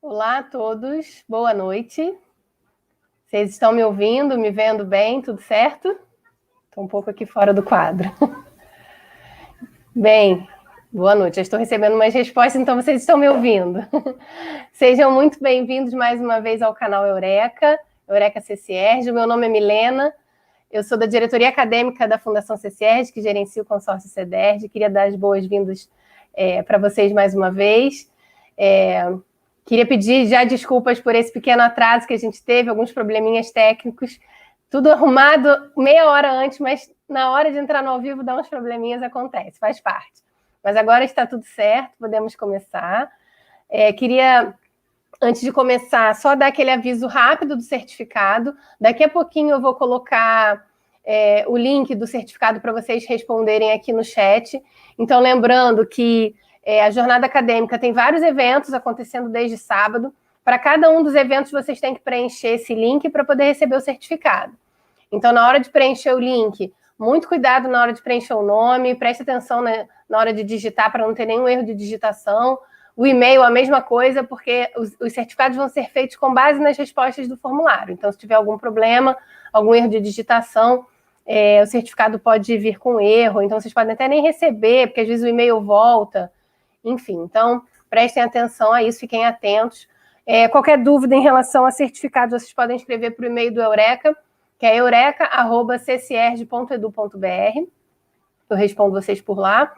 Olá a todos, boa noite. Vocês estão me ouvindo, me vendo bem, tudo certo? Estou um pouco aqui fora do quadro. Bem, boa noite. Já estou recebendo umas respostas, então vocês estão me ouvindo. Sejam muito bem-vindos mais uma vez ao canal Eureka CCERJ. O meu nome é Milena, eu sou da diretoria acadêmica da Fundação CCERJ, que gerencia o consórcio CEDERJ. Queria dar as boas-vindas para vocês mais uma vez. Queria pedir já desculpas por esse pequeno atraso que a gente teve, alguns probleminhas técnicos, tudo arrumado meia hora antes, mas na hora de entrar no ao vivo dá uns probleminhas, acontece, faz parte. Mas agora está tudo certo, podemos começar. Queria, antes de começar, só dar aquele aviso rápido do certificado. Daqui a pouquinho eu vou colocar o link do certificado para vocês responderem aqui no chat. Então, lembrando que a jornada acadêmica tem vários eventos acontecendo desde sábado. Para cada um dos eventos, vocês têm que preencher esse link para poder receber o certificado. Então, na hora de preencher o link, muito cuidado na hora de preencher o nome, preste atenção na hora de digitar para não ter nenhum erro de digitação. O e-mail, a mesma coisa, porque os certificados vão ser feitos com base nas respostas do formulário. Então, se tiver algum problema, algum erro de digitação, o certificado pode vir com erro, então vocês podem até nem receber, porque às vezes o e-mail volta. Enfim, então, prestem atenção a isso, fiquem atentos. Qualquer dúvida em relação a certificados, vocês podem escrever para o e-mail do Eureka, que é eureka@ccierj.edu.br. Eu respondo vocês por lá.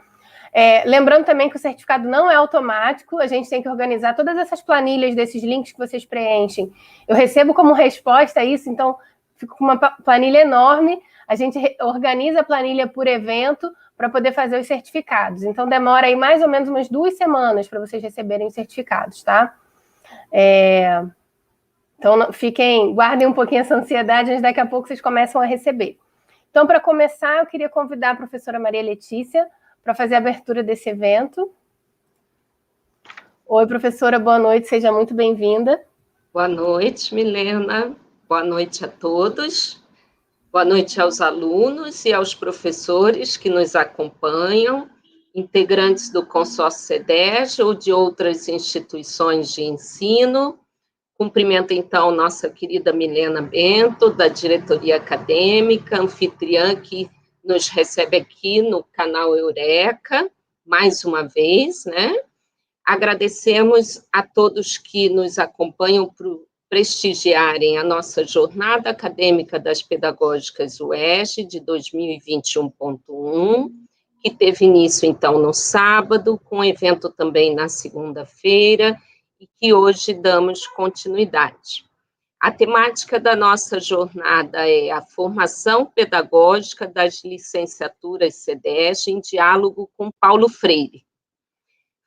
Lembrando também que o certificado não é automático, a gente tem que organizar todas essas planilhas desses links que vocês preenchem. Eu recebo como resposta isso, então fico com uma planilha enorme, a gente organiza a planilha por evento para poder fazer os certificados. Então demora aí mais ou menos umas 2 semanas para vocês receberem os certificados, tá? Então guardem um pouquinho essa ansiedade, mas daqui a pouco vocês começam a receber. Então, para começar, eu queria convidar a professora Maria Letícia para fazer a abertura desse evento. Oi, professora, boa noite, seja muito bem-vinda. Boa noite, Milena. Boa noite a todos. Boa noite aos alunos e aos professores que nos acompanham, integrantes do consórcio CEDERJ ou de outras instituições de ensino. Cumprimento, então, nossa querida Milena Bento, da diretoria acadêmica, anfitriã que nos recebe aqui no canal Eureka, mais uma vez, né? Agradecemos a todos que nos acompanham por prestigiarem a nossa Jornada Acadêmica das Pedagógicas UERJ de 2021.1, que teve início, então, no sábado, com evento também na segunda-feira, e que hoje damos continuidade. A temática da nossa jornada é a formação pedagógica das licenciaturas CEDERJ em diálogo com Paulo Freire.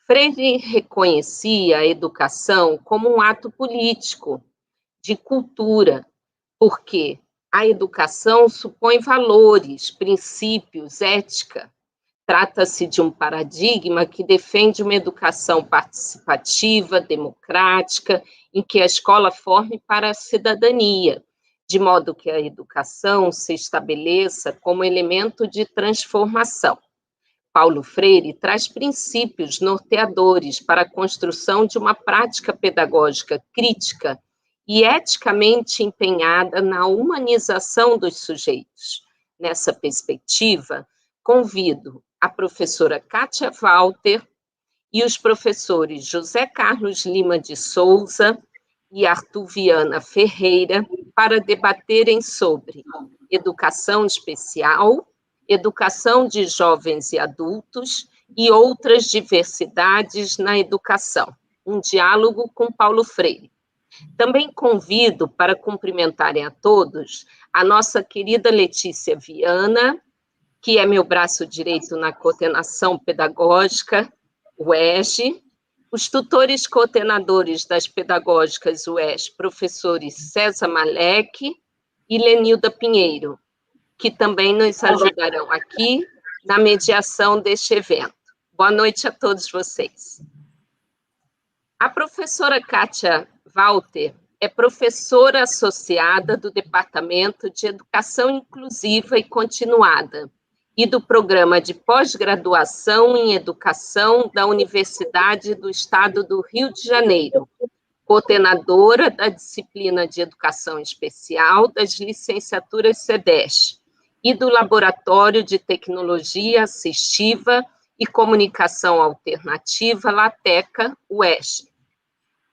Freire reconhecia a educação como um ato político, de cultura, porque a educação supõe valores, princípios, ética. Trata-se de um paradigma que defende uma educação participativa, democrática, em que a escola forme para a cidadania, de modo que a educação se estabeleça como elemento de transformação. Paulo Freire traz princípios norteadores para a construção de uma prática pedagógica crítica e eticamente empenhada na humanização dos sujeitos. Nessa perspectiva, convido a professora Kátia Walter e os professores José Carlos Lima de Souza e Arthur Viana Ferreira para debaterem sobre educação especial, educação de jovens e adultos e outras diversidades na educação. Um diálogo com Paulo Freire. Também convido para cumprimentarem a todos a nossa querida Letícia Viana, que é meu braço direito na coordenação pedagógica UERJ, os tutores coordenadores das pedagógicas UERJ, professores César Malek e Lenilda Pinheiro, que também nos ajudarão aqui na mediação deste evento. Boa noite a todos vocês. A professora Kátia Walter é professora associada do Departamento de Educação Inclusiva e Continuada e do Programa de Pós-Graduação em Educação da Universidade do Estado do Rio de Janeiro, coordenadora da disciplina de Educação Especial das licenciaturas SEDES e do Laboratório de Tecnologia Assistiva e Comunicação Alternativa, LATECA, UERJ.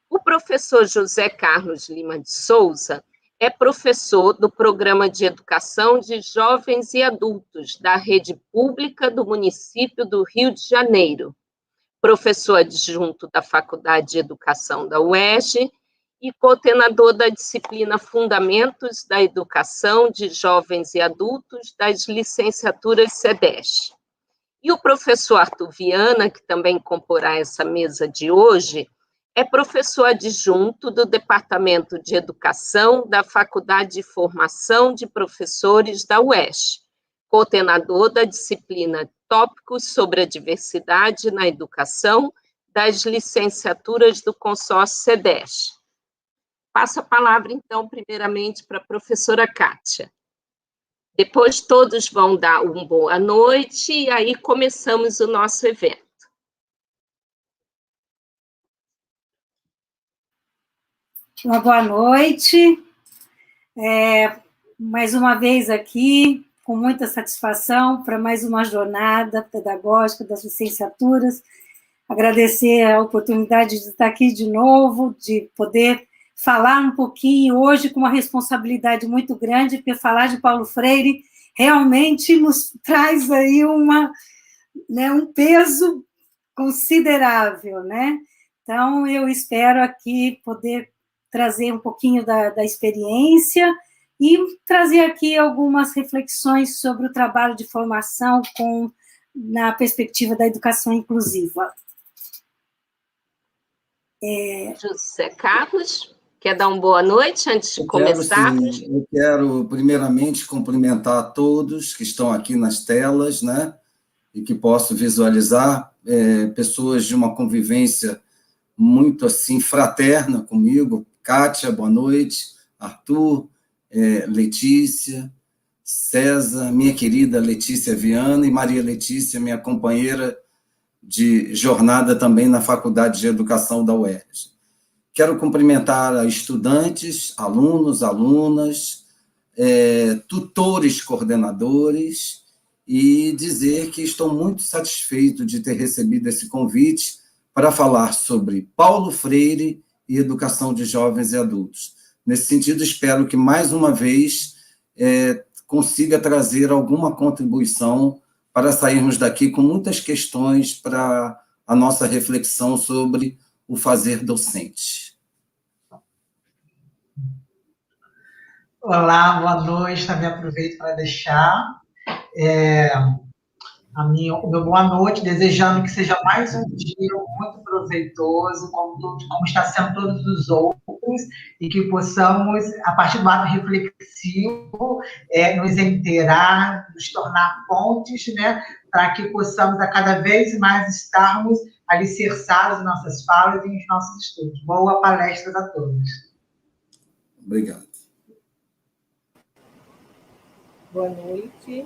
O professor José Carlos Lima de Souza é professor do Programa de Educação de Jovens e Adultos da Rede Pública do município do Rio de Janeiro, professor adjunto da Faculdade de Educação da UERJ e coordenador da disciplina Fundamentos da Educação de Jovens e Adultos das licenciaturas SEDES. E o professor Arthur Viana, que também comporá essa mesa de hoje, é professor adjunto do Departamento de Educação da Faculdade de Formação de Professores da UERJ, coordenador da disciplina Tópicos sobre a Diversidade na Educação das licenciaturas do consórcio SEDES. Passo a palavra, então, primeiramente para a professora Kátia. Depois todos vão dar uma boa noite e aí começamos o nosso evento. Uma boa noite, mais uma vez aqui, com muita satisfação, para mais uma jornada pedagógica das licenciaturas. Agradecer a oportunidade de estar aqui de novo, de poder falar um pouquinho hoje com uma responsabilidade muito grande, porque falar de Paulo Freire realmente nos traz aí um peso considerável, né? Então, eu espero aqui poder trazer um pouquinho da experiência e trazer aqui algumas reflexões sobre o trabalho de formação na perspectiva da educação inclusiva. José Carlos, quer dar uma boa noite antes de começarmos? Eu quero, primeiramente, cumprimentar a todos que estão aqui nas telas, né, e que posso visualizar pessoas de uma convivência muito, assim, fraterna comigo. Kátia, boa noite. Arthur, Letícia, César, minha querida Letícia Viana, e Maria Letícia, minha companheira de jornada também na Faculdade de Educação da UERJ. Quero cumprimentar a estudantes, alunos, alunas, tutores, coordenadores, e dizer que estou muito satisfeito de ter recebido esse convite para falar sobre Paulo Freire e educação de jovens e adultos. Nesse sentido, espero que, mais uma vez, consiga trazer alguma contribuição para sairmos daqui com muitas questões para a nossa reflexão sobre o fazer docente. Olá, boa noite. Também aproveito para deixar o meu boa noite, desejando que seja mais um dia muito proveitoso, como está sendo todos os outros, e que possamos, a partir do ato reflexivo, nos inteirar, nos tornar pontes, né, para que possamos a cada vez mais estarmos alicerçados em nossas falas e em nossos estudos. Boa palestra a todos. Obrigado. Boa noite.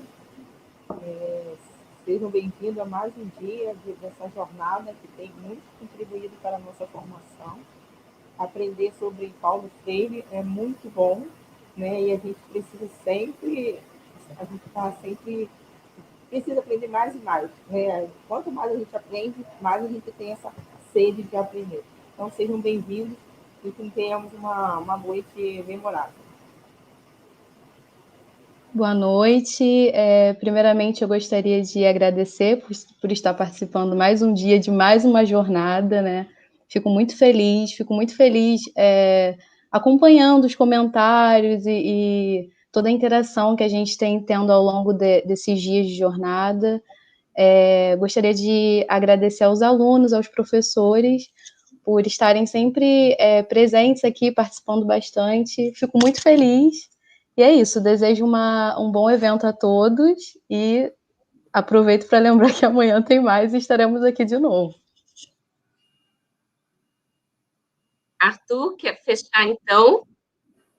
Sejam bem-vindos a mais um dia dessa jornada que tem muito contribuído para a nossa formação. Aprender sobre Paulo Freire é muito bom, né? E a gente precisa sempre aprender mais e mais, né? Quanto mais a gente aprende, mais a gente tem essa sede de aprender. Então, sejam bem-vindos e que tenhamos uma noite memorável. Boa noite. Primeiramente, eu gostaria de agradecer por estar participando mais um dia de mais uma jornada, né? Fico muito feliz acompanhando os comentários e toda a interação que a gente tem tendo ao longo desses dias de jornada. Gostaria de agradecer aos alunos, aos professores, por estarem sempre presentes aqui, participando bastante. Fico muito feliz. E é isso, desejo um bom evento a todos e aproveito para lembrar que amanhã tem mais e estaremos aqui de novo. Arthur, quer fechar, então?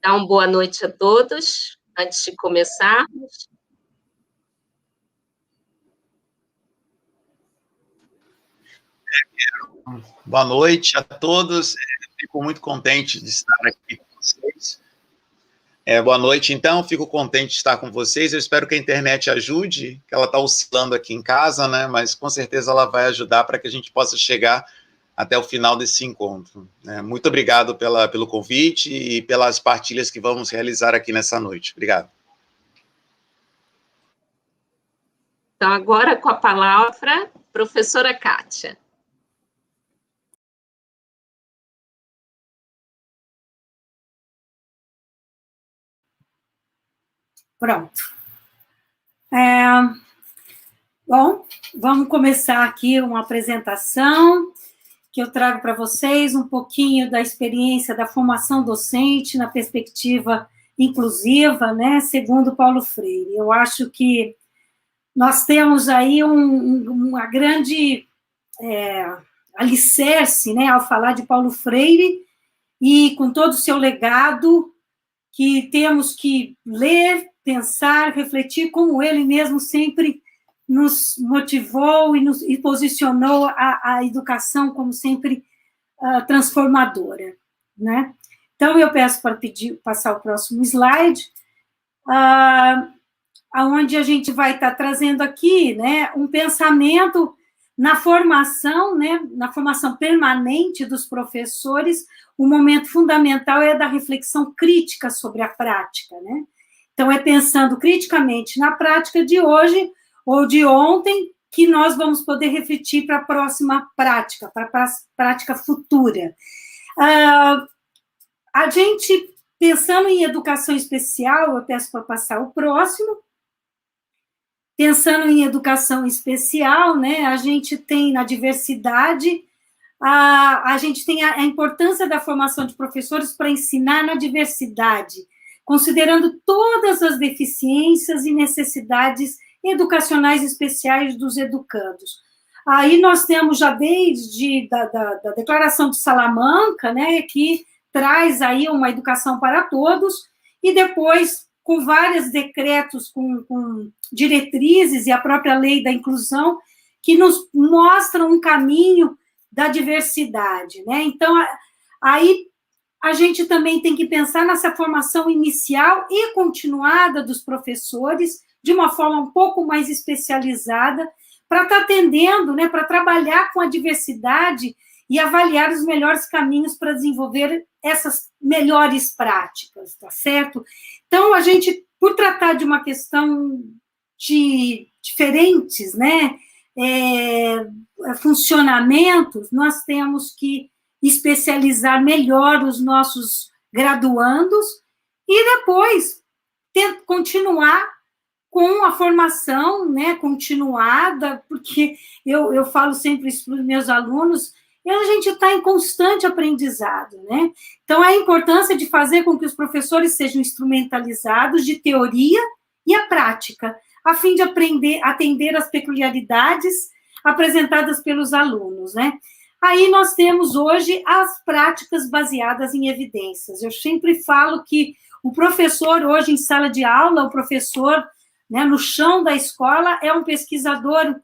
Dar uma boa noite a todos, antes de começarmos. Boa noite a todos. fico muito contente de estar aqui com vocês. Boa noite, então, fico contente de estar com vocês, eu espero que a internet ajude, que ela está oscilando aqui em casa, né, mas com certeza ela vai ajudar para que a gente possa chegar até o final desse encontro. Muito obrigado pelo convite e pelas partilhas que vamos realizar aqui nessa noite. Obrigado. Então, agora com a palavra, professora Kátia. Pronto. Bom, vamos começar aqui uma apresentação que eu trago para vocês um pouquinho da experiência da formação docente na perspectiva inclusiva, né, segundo Paulo Freire. Eu acho que nós temos aí uma grande alicerce, né, ao falar de Paulo Freire e com todo o seu legado, que temos que ler, pensar, refletir, como ele mesmo sempre nos motivou e posicionou a educação como sempre transformadora, né? Então, eu peço para passar o próximo slide, onde a gente vai estar trazendo aqui, né, um pensamento na formação, né, na formação permanente dos professores. O momento fundamental é da reflexão crítica sobre a prática, né? Então, é pensando criticamente na prática de hoje ou de ontem que nós vamos poder refletir para a próxima prática, para a prática futura. A gente, pensando em educação especial, eu peço para passar o próximo. Pensando em educação especial, né, a gente tem na diversidade, a gente tem a importância da formação de professores para ensinar na diversidade, considerando todas as deficiências e necessidades educacionais especiais dos educandos. Aí nós temos já desde da Declaração de Salamanca, né, que traz aí uma educação para todos, e depois, com vários decretos, com diretrizes e a própria lei da inclusão, que nos mostram um caminho da diversidade, né? Então, aí a gente também tem que pensar nessa formação inicial e continuada dos professores, de uma forma um pouco mais especializada, para estar atendendo, né, para trabalhar com a diversidade e avaliar os melhores caminhos para desenvolver essas melhores práticas, tá certo? Então, a gente, por tratar de uma questão de diferentes, né, funcionamentos, nós temos que especializar melhor os nossos graduandos e depois continuar com a formação, né, continuada, porque eu falo sempre isso para os meus alunos, e a gente está em constante aprendizado, né? Então, a importância de fazer com que os professores sejam instrumentalizados de teoria e a prática, a fim de atender às peculiaridades apresentadas pelos alunos, né? Aí nós temos hoje as práticas baseadas em evidências. Eu sempre falo que o professor hoje em sala de aula, o professor, né, no chão da escola, é um pesquisador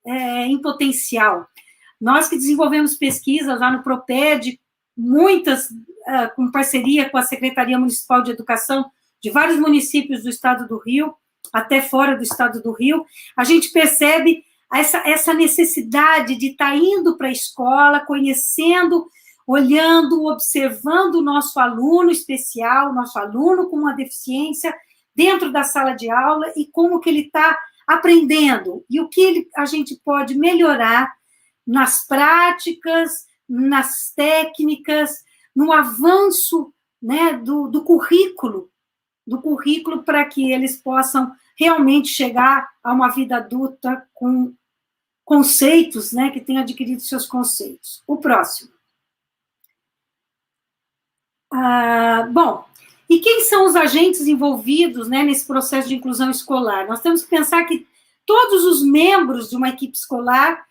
em potencial. Nós que desenvolvemos pesquisas lá no Proped, muitas com parceria com a Secretaria Municipal de Educação de vários municípios do estado do Rio, até fora do estado do Rio, a gente percebe essa necessidade de estar indo para a escola, conhecendo, olhando, observando o nosso aluno especial, nosso aluno com uma deficiência, dentro da sala de aula, e como que ele está aprendendo, e o que a gente pode melhorar nas práticas, nas técnicas, no avanço, né, do currículo para que eles possam realmente chegar a uma vida adulta com conceitos, né, que tenham adquirido seus conceitos. O próximo. Bom, e quem são os agentes envolvidos, né, nesse processo de inclusão escolar? Nós temos que pensar que todos os membros de uma equipe escolar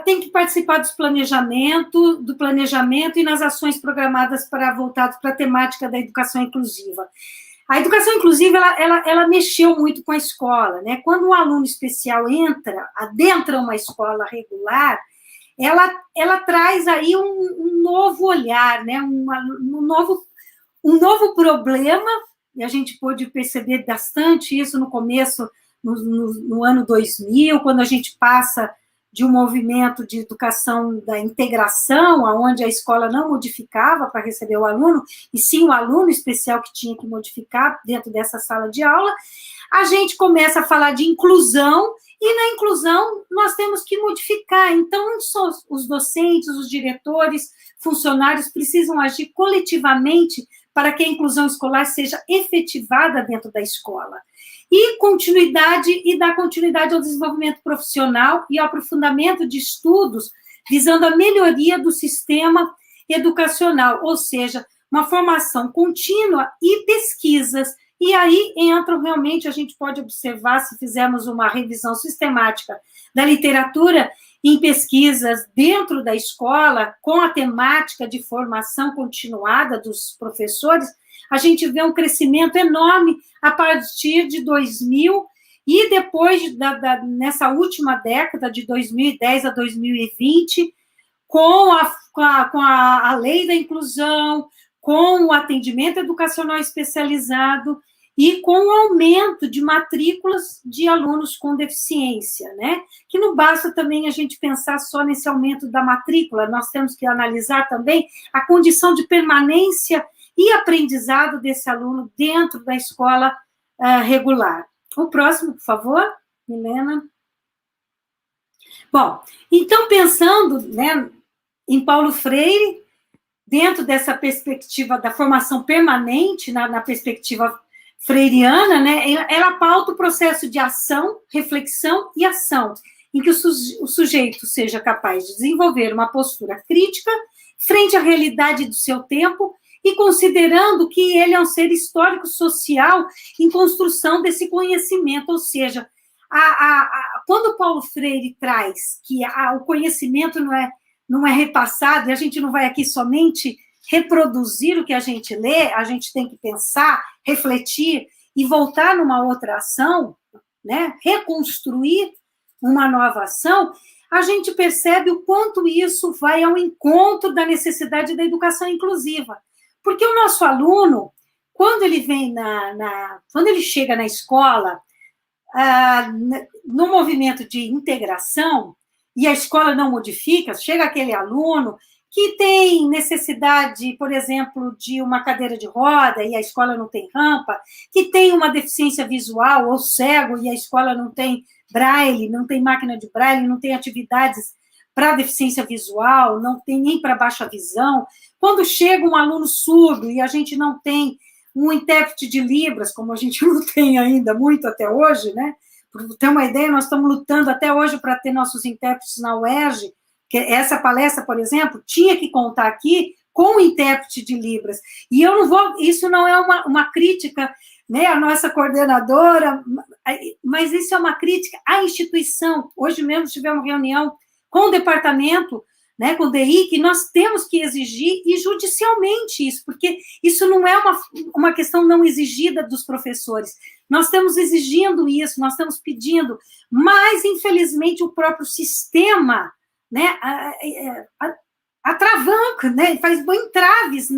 têm que participar do planejamento e nas ações programadas voltadas para a temática da educação inclusiva. A educação inclusiva, ela mexeu muito com a escola, né? Quando um aluno especial adentra uma escola regular, ela traz aí um novo olhar, né? Um novo problema, e a gente pôde perceber bastante isso no começo, no ano 2000, quando a gente passa de um movimento de educação da integração, onde a escola não modificava para receber o aluno, e sim o aluno especial que tinha que modificar dentro dessa sala de aula, a gente começa a falar de inclusão, e na inclusão nós temos que modificar. Então, os docentes, os diretores, funcionários precisam agir coletivamente para que a inclusão escolar seja efetivada dentro da escola. E dar continuidade ao desenvolvimento profissional e ao aprofundamento de estudos visando a melhoria do sistema educacional, ou seja, uma formação contínua e pesquisas. E aí entram realmente, a gente pode observar, se fizermos uma revisão sistemática da literatura em pesquisas dentro da escola, com a temática de formação continuada dos professores, a gente vê um crescimento enorme a partir de 2000 e depois, nessa última década, de 2010 a 2020, com a lei da inclusão, com o atendimento educacional especializado e com o aumento de matrículas de alunos com deficiência, né? Que não basta também a gente pensar só nesse aumento da matrícula, nós temos que analisar também a condição de permanência e aprendizado desse aluno dentro da escola regular. O próximo, por favor, Milena. Bom, então, pensando, né, em Paulo Freire, dentro dessa perspectiva da formação permanente, na perspectiva freiriana, né, ela pauta o processo de ação, reflexão e ação, em que o sujeito seja capaz de desenvolver uma postura crítica frente à realidade do seu tempo e considerando que ele é um ser histórico-social em construção desse conhecimento, ou seja, quando Paulo Freire traz que o conhecimento não é repassado, e a gente não vai aqui somente reproduzir o que a gente lê, a gente tem que pensar, refletir e voltar numa outra ação, né? Reconstruir uma nova ação, a gente percebe o quanto isso vai ao encontro da necessidade da educação inclusiva. Porque o nosso aluno, quando ele vem quando ele chega na escola, no movimento de integração, e a escola não modifica, chega aquele aluno que tem necessidade, por exemplo, de uma cadeira de roda e a escola não tem rampa, que tem uma deficiência visual ou cego e a escola não tem braille, não tem máquina de braille, não tem atividades para deficiência visual, não tem nem para baixa visão. Quando chega um aluno surdo e a gente não tem um intérprete de Libras, como a gente não tem ainda muito até hoje, né? Para ter uma ideia, nós estamos lutando até hoje para ter nossos intérpretes na UERJ, que essa palestra, por exemplo, tinha que contar aqui com o intérprete de Libras. E eu não vou, isso não é uma crítica, né, à nossa coordenadora, mas isso é uma crítica à instituição. Hoje mesmo tivemos uma reunião com o departamento, né, com o DI, que nós temos que exigir, e judicialmente isso, porque isso não é uma questão não exigida dos professores. Nós estamos exigindo isso, nós estamos pedindo, mas, infelizmente, o próprio sistema, né, atravanca, né, faz entraves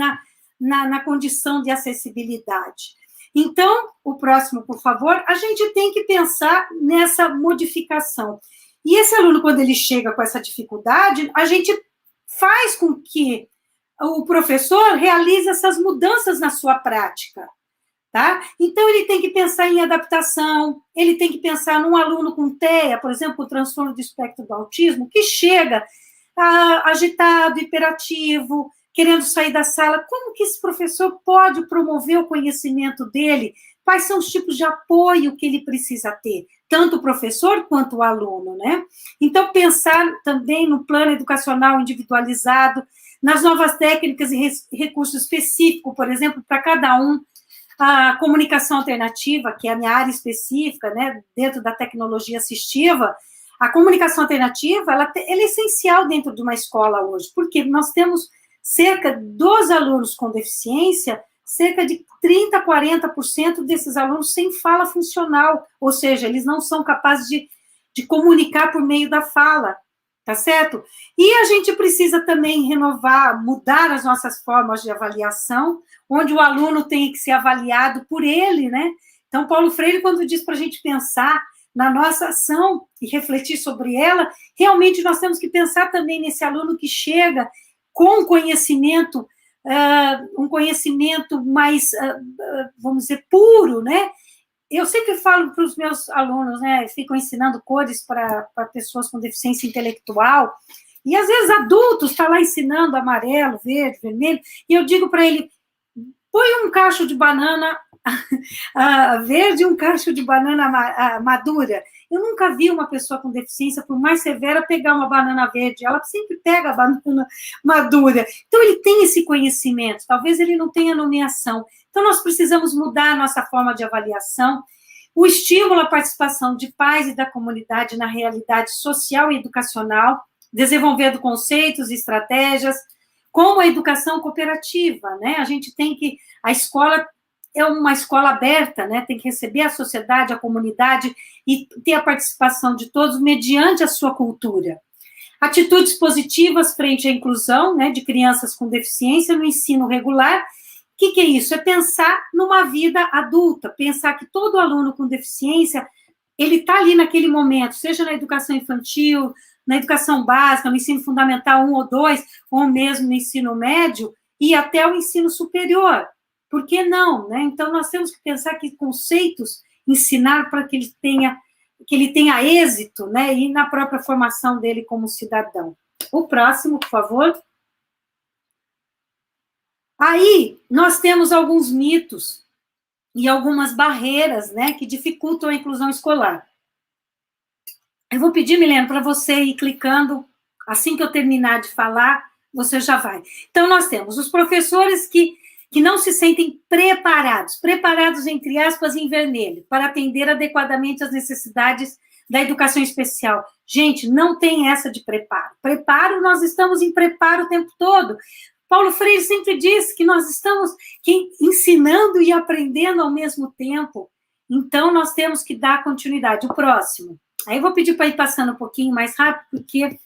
na condição de acessibilidade. Então, o próximo, por favor, a gente tem que pensar nessa modificação. E esse aluno, quando ele chega com essa dificuldade, a gente faz com que o professor realize essas mudanças na sua prática, tá? Então, ele tem que pensar em adaptação, ele tem que pensar num aluno com TEA, por exemplo, com transtorno do espectro do autismo, que chega agitado, hiperativo, querendo sair da sala. Como que esse professor pode promover o conhecimento dele? Quais são os tipos de apoio que ele precisa ter? Tanto o professor quanto o aluno, né? Então, pensar também no plano educacional individualizado, nas novas técnicas e recursos específicos, por exemplo, para cada um, a comunicação alternativa, que é a minha área específica, né, dentro da tecnologia assistiva. A comunicação alternativa, ela é essencial dentro de uma escola hoje, porque nós temos cerca dos alunos com deficiência, cerca de 30% a 40% desses alunos sem fala funcional, ou seja, eles não são capazes de comunicar por meio da fala, tá certo? E a gente precisa também renovar, mudar as nossas formas de avaliação, onde o aluno tem que ser avaliado por ele, né? Então, Paulo Freire, quando diz para a gente pensar na nossa ação e refletir sobre ela, realmente nós temos que pensar também nesse aluno que chega com conhecimento, um conhecimento mais, vamos dizer, puro, né? Eu sempre falo para os meus alunos, né, ficam ensinando cores para pessoas com deficiência intelectual, e às vezes adultos estão lá ensinando amarelo, verde, vermelho, e eu digo para ele, põe um cacho de banana verde e um cacho de banana madura. Eu nunca vi uma pessoa com deficiência, por mais severa, pegar uma banana verde. Ela sempre pega a banana madura. Então, ele tem esse conhecimento. Talvez ele não tenha nomeação. Então, nós precisamos mudar a nossa forma de avaliação. O estímulo à participação de pais e da comunidade na realidade social e educacional, desenvolvendo conceitos e estratégias, como a educação cooperativa, né? A gente tem que... A escola é uma escola aberta, né? Tem que receber a sociedade, a comunidade e ter a participação de todos mediante a sua cultura. Atitudes positivas frente à inclusão, né, de crianças com deficiência no ensino regular. O que é isso? É pensar numa vida adulta, pensar que todo aluno com deficiência, ele está ali naquele momento, seja na educação infantil, na educação básica, no ensino fundamental 1 ou 2, ou mesmo no ensino médio, e até o ensino superior. Por que não, né? Então, nós temos que pensar que conceitos, ensinar para que ele tenha êxito, né? E na própria formação dele como cidadão. O próximo, por favor. Aí, nós temos alguns mitos e algumas barreiras, né? Que dificultam a inclusão escolar. Eu vou pedir, Milena, para você ir clicando, assim que eu terminar de falar, você já vai. Então, nós temos os professores que não se sentem preparados, entre aspas, em vermelho, para atender adequadamente às necessidades da educação especial. Gente, não tem essa de preparo. Preparo, nós estamos em preparo o tempo todo. Paulo Freire sempre disse que nós estamos ensinando e aprendendo ao mesmo tempo. Então, nós temos que dar continuidade. O próximo. Aí eu vou pedir para ir passando um pouquinho mais rápido, porque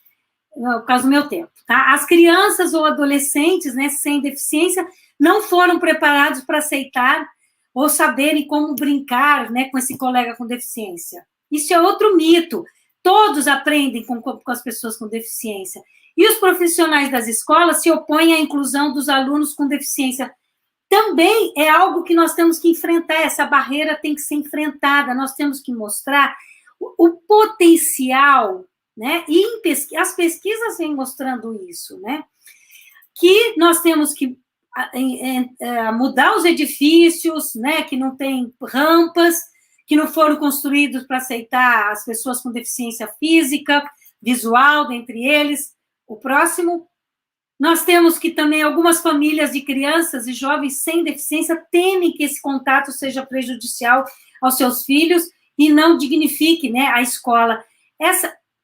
por causa do meu tempo. Tá? As crianças ou adolescentes, né, sem deficiência não foram preparados para aceitar ou saberem como brincar, né, com esse colega com deficiência. Isso é outro mito. Todos aprendem com as pessoas com deficiência. E os profissionais das escolas se opõem à inclusão dos alunos com deficiência. Também é algo que nós temos que enfrentar, essa barreira tem que ser enfrentada, nós temos que mostrar o potencial, né? E as pesquisas vêm mostrando isso, né? Que nós temos que mudar os edifícios, né? Que não tem rampas, que não foram construídos para aceitar as pessoas com deficiência física, visual, dentre eles. O próximo, nós temos que também algumas famílias de crianças e jovens sem deficiência temem que esse contato seja prejudicial aos seus filhos e não dignifique, né, a escola.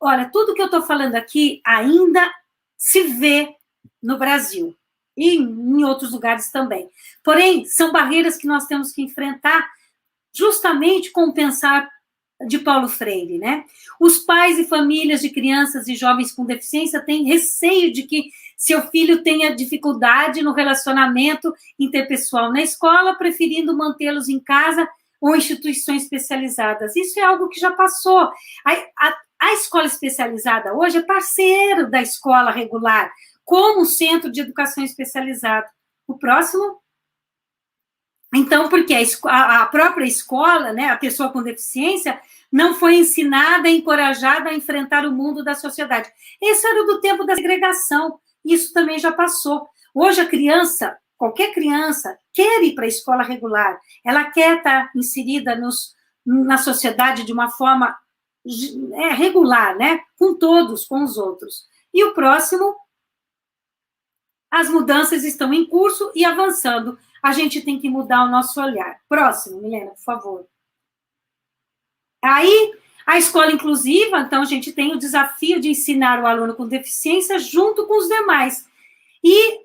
Olha, tudo que eu estou falando aqui ainda se vê no Brasil e em outros lugares também. Porém, são barreiras que nós temos que enfrentar justamente com o pensar de Paulo Freire, né? Os pais e famílias de crianças e jovens com deficiência têm receio de que seu filho tenha dificuldade no relacionamento interpessoal na escola, preferindo mantê-los em casa ou instituições especializadas. Isso é algo que já passou. A escola especializada hoje é parceiro da escola regular, como centro de educação especializado. O próximo? Então, porque a própria escola, né, a pessoa com deficiência, não foi ensinada e encorajada a enfrentar o mundo da sociedade. Esse era do tempo da segregação. Isso também já passou. Hoje a criança, qualquer criança, quer ir para a escola regular. Ela quer estar inserida na sociedade de uma forma regular, né? Com todos, com os outros. E o próximo, as mudanças estão em curso e avançando. A gente tem que mudar o nosso olhar. Próximo, Milena, por favor. Aí, a escola inclusiva, então, a gente tem o desafio de ensinar o aluno com deficiência junto com os demais. E,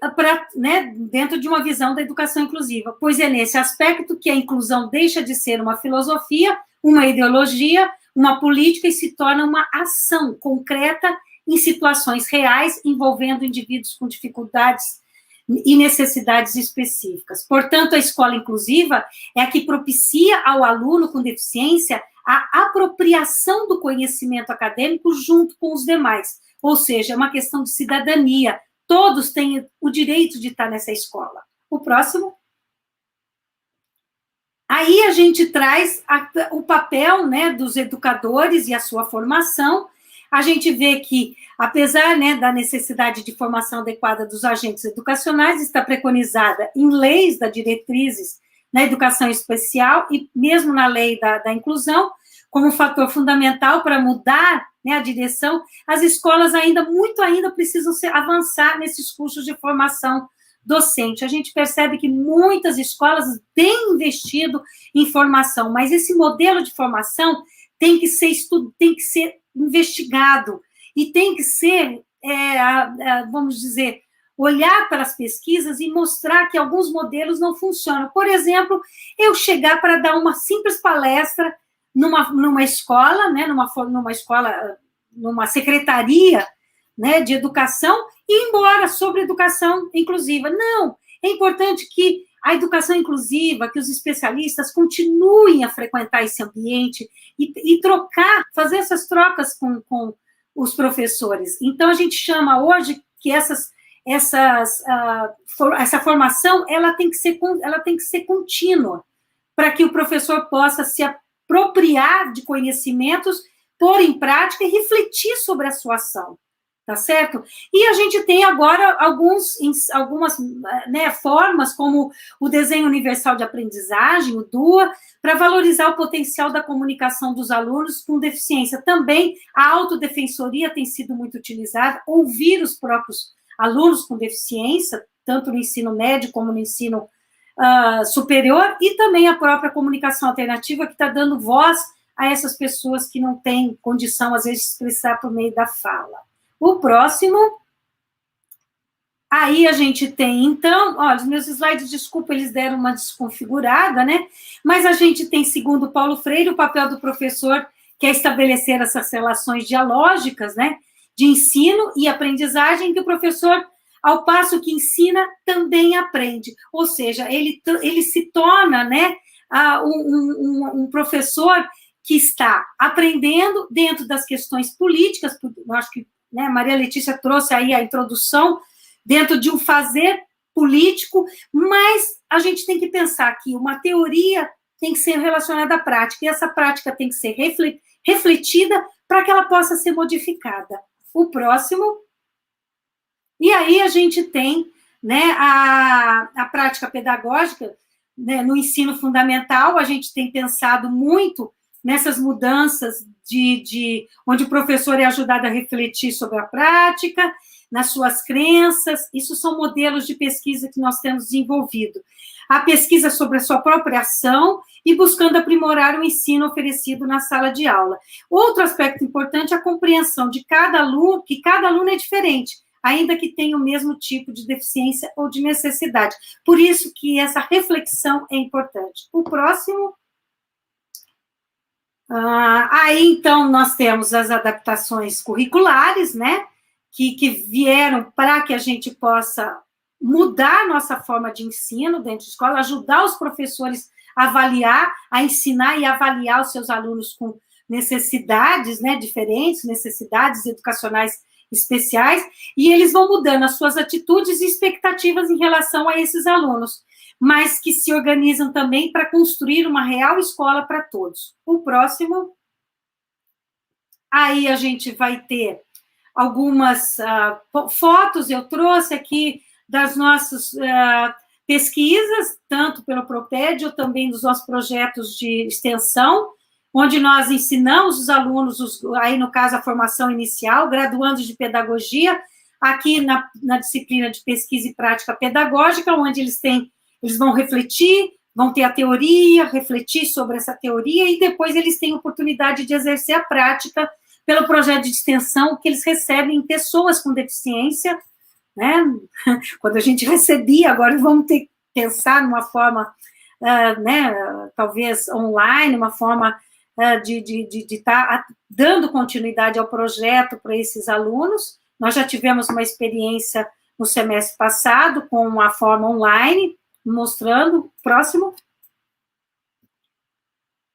né, dentro de uma visão da educação inclusiva. Pois é nesse aspecto que a inclusão deixa de ser uma filosofia, uma ideologia, uma política e se torna uma ação concreta em situações reais envolvendo indivíduos com dificuldades e necessidades específicas. Portanto, a escola inclusiva é a que propicia ao aluno com deficiência a apropriação do conhecimento acadêmico junto com os demais, ou seja, é uma questão de cidadania. Todos têm o direito de estar nessa escola. O próximo. Aí a gente traz o papel, né, dos educadores e a sua formação. A gente vê que, apesar, né, da necessidade de formação adequada dos agentes educacionais, está preconizada em leis das diretrizes na educação especial e mesmo na lei da inclusão, como fator fundamental para mudar, né, a direção. As escolas muito ainda precisam avançar nesses cursos de formação docente. A gente percebe que muitas escolas têm investido em formação, mas esse modelo de formação tem que ser investigado e tem que ser, vamos dizer, olhar para as pesquisas e mostrar que alguns modelos não funcionam. Por exemplo, eu chegar para dar uma simples palestra numa escola, né, numa secretaria, né, de educação, e ir embora sobre educação inclusiva. Não, é importante que a educação inclusiva, que os especialistas continuem a frequentar esse ambiente e trocar, fazer essas trocas com os professores. Então, a gente chama hoje que essa formação ela tem que ser contínua, para que o professor possa se apropriar de conhecimentos, pôr em prática e refletir sobre a sua ação. Tá certo? E a gente tem agora algumas, né, formas, como o desenho universal de aprendizagem, o DUA, para valorizar o potencial da comunicação dos alunos com deficiência. Também a autodefensoria tem sido muito utilizada, ouvir os próprios alunos com deficiência, tanto no ensino médio como no ensino superior, e também a própria comunicação alternativa, que está dando voz a essas pessoas que não têm condição, às vezes, de expressar por meio da fala. O próximo, aí a gente tem, então, olha, os meus slides, desculpa, eles deram uma desconfigurada, né? Mas a gente tem, segundo Paulo Freire, o papel do professor, que é estabelecer essas relações dialógicas, né? De ensino e aprendizagem, que o professor, ao passo que ensina, também aprende. Ou seja, ele se torna, né, um professor que está aprendendo dentro das questões políticas, eu acho que, né, Maria Letícia trouxe aí a introdução, dentro de um fazer político, mas a gente tem que pensar que uma teoria tem que ser relacionada à prática, e essa prática tem que ser refletida para que ela possa ser modificada. O próximo. E aí a gente tem, né, a prática pedagógica, né, no ensino fundamental. A gente tem pensado muito nessas mudanças onde o professor é ajudado a refletir sobre a prática, nas suas crenças. Isso são modelos de pesquisa que nós temos desenvolvido. A pesquisa sobre a sua própria ação e buscando aprimorar o ensino oferecido na sala de aula. Outro aspecto importante é a compreensão de cada aluno, que cada aluno é diferente, ainda que tenha o mesmo tipo de deficiência ou de necessidade. Por isso que essa reflexão é importante. O próximo. Aí, então, nós temos as adaptações curriculares, né, que vieram para que a gente possa mudar nossa forma de ensino dentro da escola, ajudar os professores a avaliar, a ensinar e avaliar os seus alunos com necessidades, né, diferentes, necessidades educacionais especiais, e eles vão mudando as suas atitudes e expectativas em relação a esses alunos, mas que se organizam também para construir uma real escola para todos. O próximo. Aí a gente vai ter algumas fotos, eu trouxe aqui das nossas pesquisas, tanto pelo Propédio, também dos nossos projetos de extensão, onde nós ensinamos os alunos, aí no caso a formação inicial, graduandos de pedagogia, aqui na disciplina de pesquisa e prática pedagógica, onde eles vão refletir, vão ter a teoria, refletir sobre essa teoria, e depois eles têm oportunidade de exercer a prática pelo projeto de extensão que eles recebem em pessoas com deficiência, né? Quando a gente recebia, agora vamos ter que pensar numa forma, né, talvez online, uma forma de estar dando continuidade ao projeto para esses alunos. Nós já tivemos uma experiência no semestre passado com a forma online, mostrando. Próximo.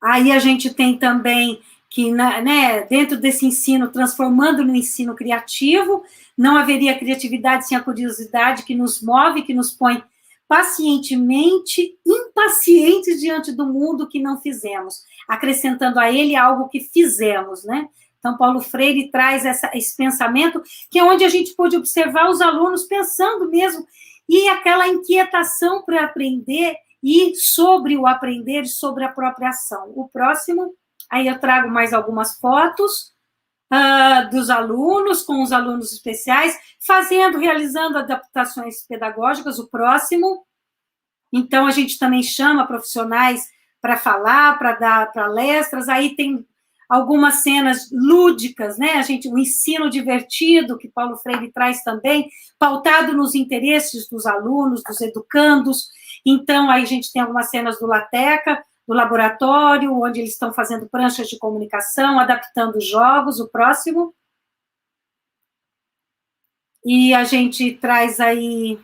Aí a gente tem também que, né, dentro desse ensino, transformando no ensino criativo, não haveria criatividade sem a curiosidade que nos move, que nos põe pacientemente impacientes diante do mundo que não fizemos, acrescentando a ele algo que fizemos, né? Então, Paulo Freire traz esse pensamento, que é onde a gente pôde observar os alunos pensando mesmo, e aquela inquietação para aprender, e sobre o aprender, sobre a própria ação. O próximo, aí eu trago mais algumas fotos dos alunos, com os alunos especiais, realizando adaptações pedagógicas. O próximo, então a gente também chama profissionais para falar, para dar palestras, aí tem algumas cenas lúdicas, né? O ensino divertido, que Paulo Freire traz também, pautado nos interesses dos alunos, dos educandos. Então, aí a gente tem algumas cenas do Lateca, do laboratório, onde eles estão fazendo pranchas de comunicação, adaptando jogos. O próximo. E a gente traz aí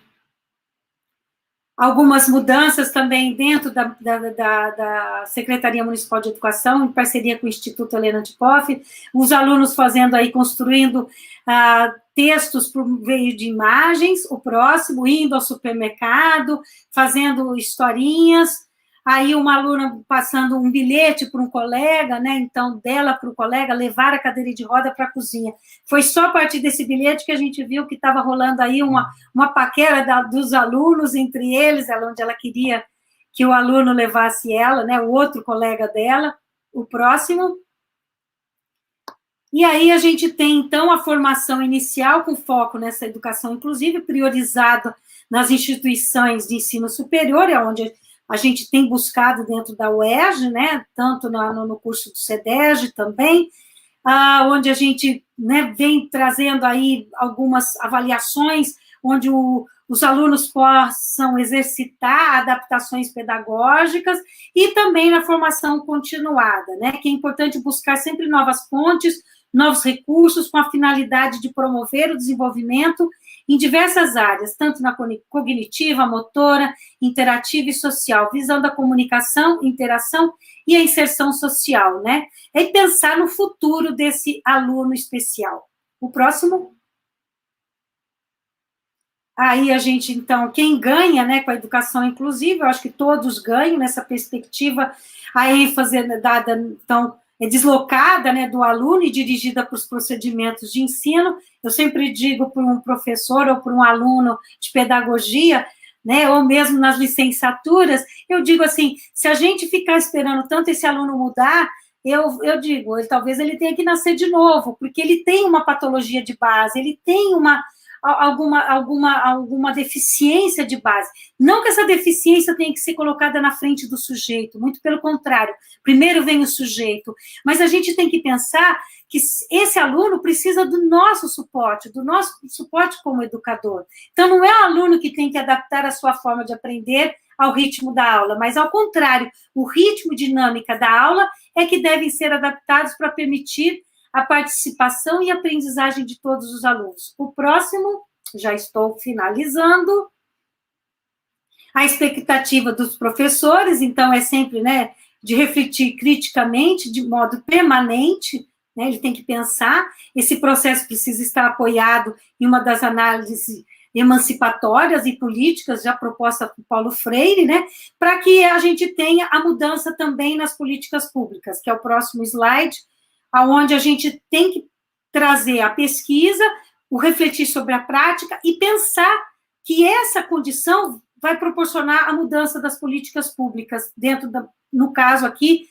algumas mudanças também dentro da Secretaria Municipal de Educação, em parceria com o Instituto Helena de Poff, os alunos construindo textos por meio de imagens. O próximo, indo ao supermercado, fazendo historinhas. Aí uma aluna passando um bilhete para um colega, né? Então, dela para o colega levar a cadeira de roda para a cozinha. Foi só a partir desse bilhete que a gente viu que estava rolando aí uma paquera dos alunos entre eles, onde ela queria que o aluno levasse ela, né? O outro colega dela. O próximo. E aí a gente tem, então, a formação inicial com foco nessa educação inclusive, priorizada nas instituições de ensino superior, é onde a gente tem buscado dentro da UERJ, né, tanto no curso do CEDERJ também, onde a gente, né, vem trazendo aí algumas avaliações, onde os alunos possam exercitar adaptações pedagógicas, e também na formação continuada, né, que é importante buscar sempre novas fontes, novos recursos, com a finalidade de promover o desenvolvimento em diversas áreas, tanto na cognitiva, motora, interativa e social, visando a comunicação, interação e a inserção social, né? É pensar no futuro desse aluno especial. O próximo. Aí a gente, então, quem ganha, né, com a educação inclusiva, eu acho que todos ganham nessa perspectiva, a ênfase dada, então, é deslocada, né, do aluno e dirigida para os procedimentos de ensino. Eu sempre digo para um professor ou para um aluno de pedagogia, né, ou mesmo nas licenciaturas, eu digo assim, se a gente ficar esperando tanto esse aluno mudar, eu digo, talvez ele tenha que nascer de novo, porque ele tem uma patologia de base, ele tem alguma deficiência de base. Não que essa deficiência tenha que ser colocada na frente do sujeito, muito pelo contrário, primeiro vem o sujeito, mas a gente tem que pensar que esse aluno precisa do nosso suporte como educador. Então, não é o aluno que tem que adaptar a sua forma de aprender ao ritmo da aula, mas, ao contrário, o ritmo e dinâmica da aula é que devem ser adaptados para permitir a participação e aprendizagem de todos os alunos. O próximo, já estou finalizando. A expectativa dos professores, então, é sempre, né, de refletir criticamente, de modo permanente, né, ele tem que pensar, esse processo precisa estar apoiado em uma das análises emancipatórias e políticas já proposta por Paulo Freire, né, para que a gente tenha a mudança também nas políticas públicas, que é o próximo slide, onde a gente tem que trazer a pesquisa, o refletir sobre a prática e pensar que essa condição vai proporcionar a mudança das políticas públicas, no caso aqui,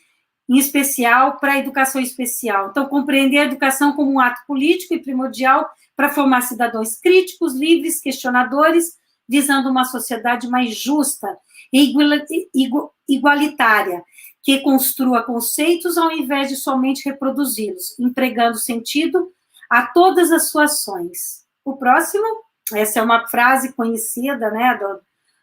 em especial, para a educação especial. Então, compreender a educação como um ato político e primordial para formar cidadãos críticos, livres, questionadores, visando uma sociedade mais justa e igualitária, que construa conceitos ao invés de somente reproduzi-los, empregando sentido a todas as suas ações. O próximo, essa é uma frase conhecida, né,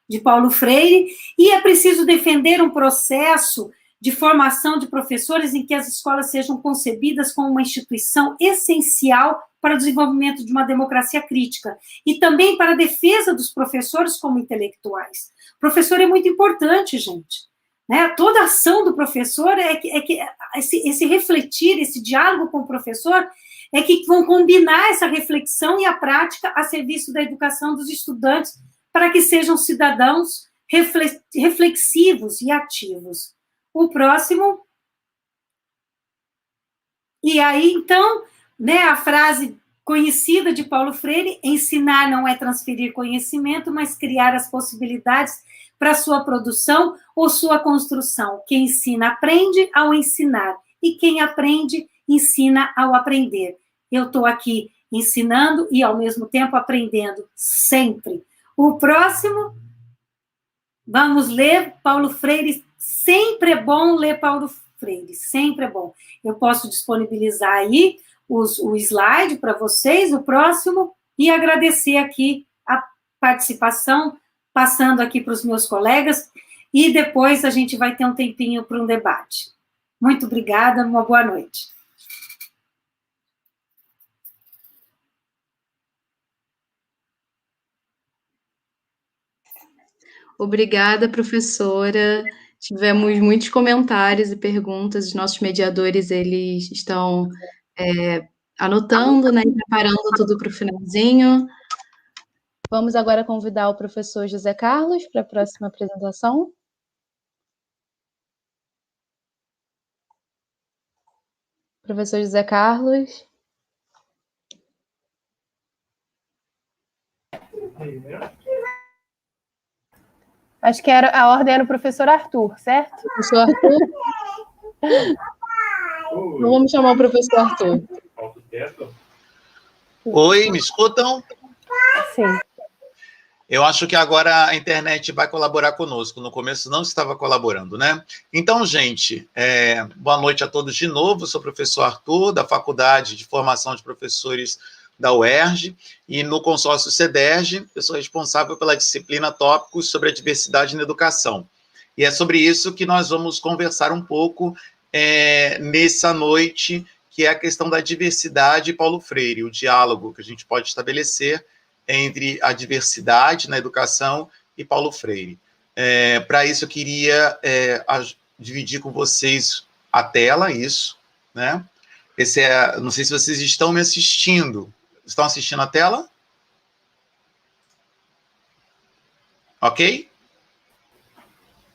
de Paulo Freire, e é preciso defender um processo de formação de professores em que as escolas sejam concebidas como uma instituição essencial para o desenvolvimento de uma democracia crítica e também para a defesa dos professores como intelectuais. O professor é muito importante, gente. Né? Toda a ação do professor é que esse refletir, esse diálogo com o professor, é que vão combinar essa reflexão e a prática a serviço da educação dos estudantes para que sejam cidadãos reflexivos e ativos. O próximo. E aí, então, né, a frase conhecida de Paulo Freire: ensinar não é transferir conhecimento, mas criar as possibilidades para sua produção ou sua construção. Quem ensina, aprende ao ensinar. E quem aprende, ensina ao aprender. Eu estou aqui ensinando e, ao mesmo tempo, aprendendo, sempre. O próximo, vamos ler Paulo Freire. Sempre é bom ler Paulo Freire, sempre é bom. Eu posso disponibilizar aí o slide para vocês, o próximo, e agradecer aqui a participação, passando aqui para os meus colegas, e depois a gente vai ter um tempinho para um debate. Muito obrigada, uma boa noite. Obrigada, professora. Tivemos muitos comentários e perguntas. Os nossos mediadores, eles estão anotando, né, e preparando tudo para o finalzinho. Vamos agora convidar o professor José Carlos para a próxima apresentação. Professor José Carlos. Acho que a ordem era o professor Arthur, certo? Professor Arthur? Vamos chamar o professor Arthur. Oi, me escutam? Sim. Eu acho que agora a internet vai colaborar conosco. No começo não estava colaborando, né? Então, gente, boa noite a todos de novo. Sou o professor Arthur, da Faculdade de Formação de Professores da UERJ, e no consórcio CEDERJ, eu sou responsável pela disciplina Tópicos sobre a Diversidade na Educação. E é sobre isso que nós vamos conversar um pouco nessa noite, que é a questão da diversidade e Paulo Freire, o diálogo que a gente pode estabelecer entre a diversidade na educação e Paulo Freire. Para isso, eu queria dividir com vocês a tela, isso, né? Não sei se vocês estão me assistindo. Estão assistindo a tela? Ok?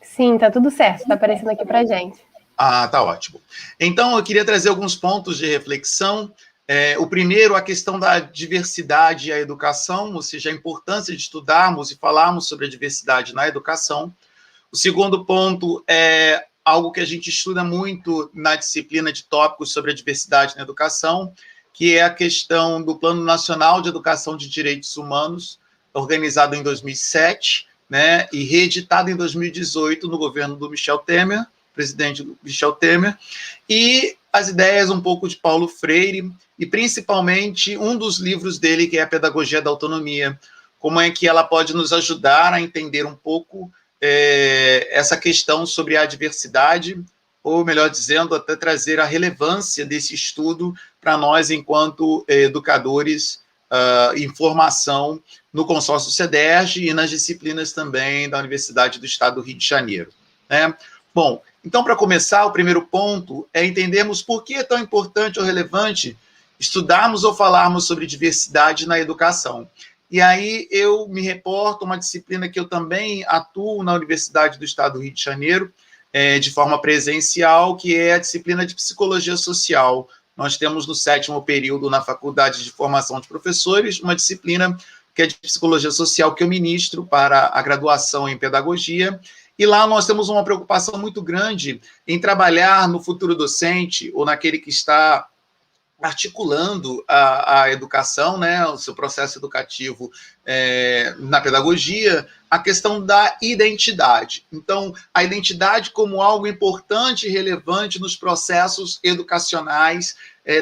Sim, tá tudo certo. Tá aparecendo aqui pra gente. Ah, tá ótimo. Então, eu queria trazer alguns pontos de reflexão. O primeiro, a questão da diversidade e a educação, ou seja, a importância de estudarmos e falarmos sobre a diversidade na educação. O segundo ponto é algo que a gente estuda muito na disciplina de tópicos sobre a diversidade na educação, que é a questão do Plano Nacional de Educação de Direitos Humanos, organizado em 2007, né, e reeditado em 2018 no governo do Michel Temer, presidente Michel Temer, e as ideias um pouco de Paulo Freire, e principalmente um dos livros dele, que é a Pedagogia da Autonomia, como é que ela pode nos ajudar a entender um pouco essa questão sobre a diversidade, ou melhor dizendo, até trazer a relevância desse estudo para nós, enquanto educadores em formação no consórcio CEDERJ e nas disciplinas também da Universidade do Estado do Rio de Janeiro, né? Bom, então, para começar, o primeiro ponto é entendermos por que é tão importante ou relevante estudarmos ou falarmos sobre diversidade na educação. E aí eu me reporto a uma disciplina que eu também atuo na Universidade do Estado do Rio de Janeiro, de forma presencial, que é a disciplina de Psicologia Social. Nós temos no 7º período na Faculdade de Formação de Professores uma disciplina que é de Psicologia Social que eu ministro para a graduação em Pedagogia, e lá nós temos uma preocupação muito grande em trabalhar no futuro docente, ou naquele que está articulando a educação, né, o seu processo educativo na pedagogia, a questão da identidade. Então, a identidade como algo importante e relevante nos processos educacionais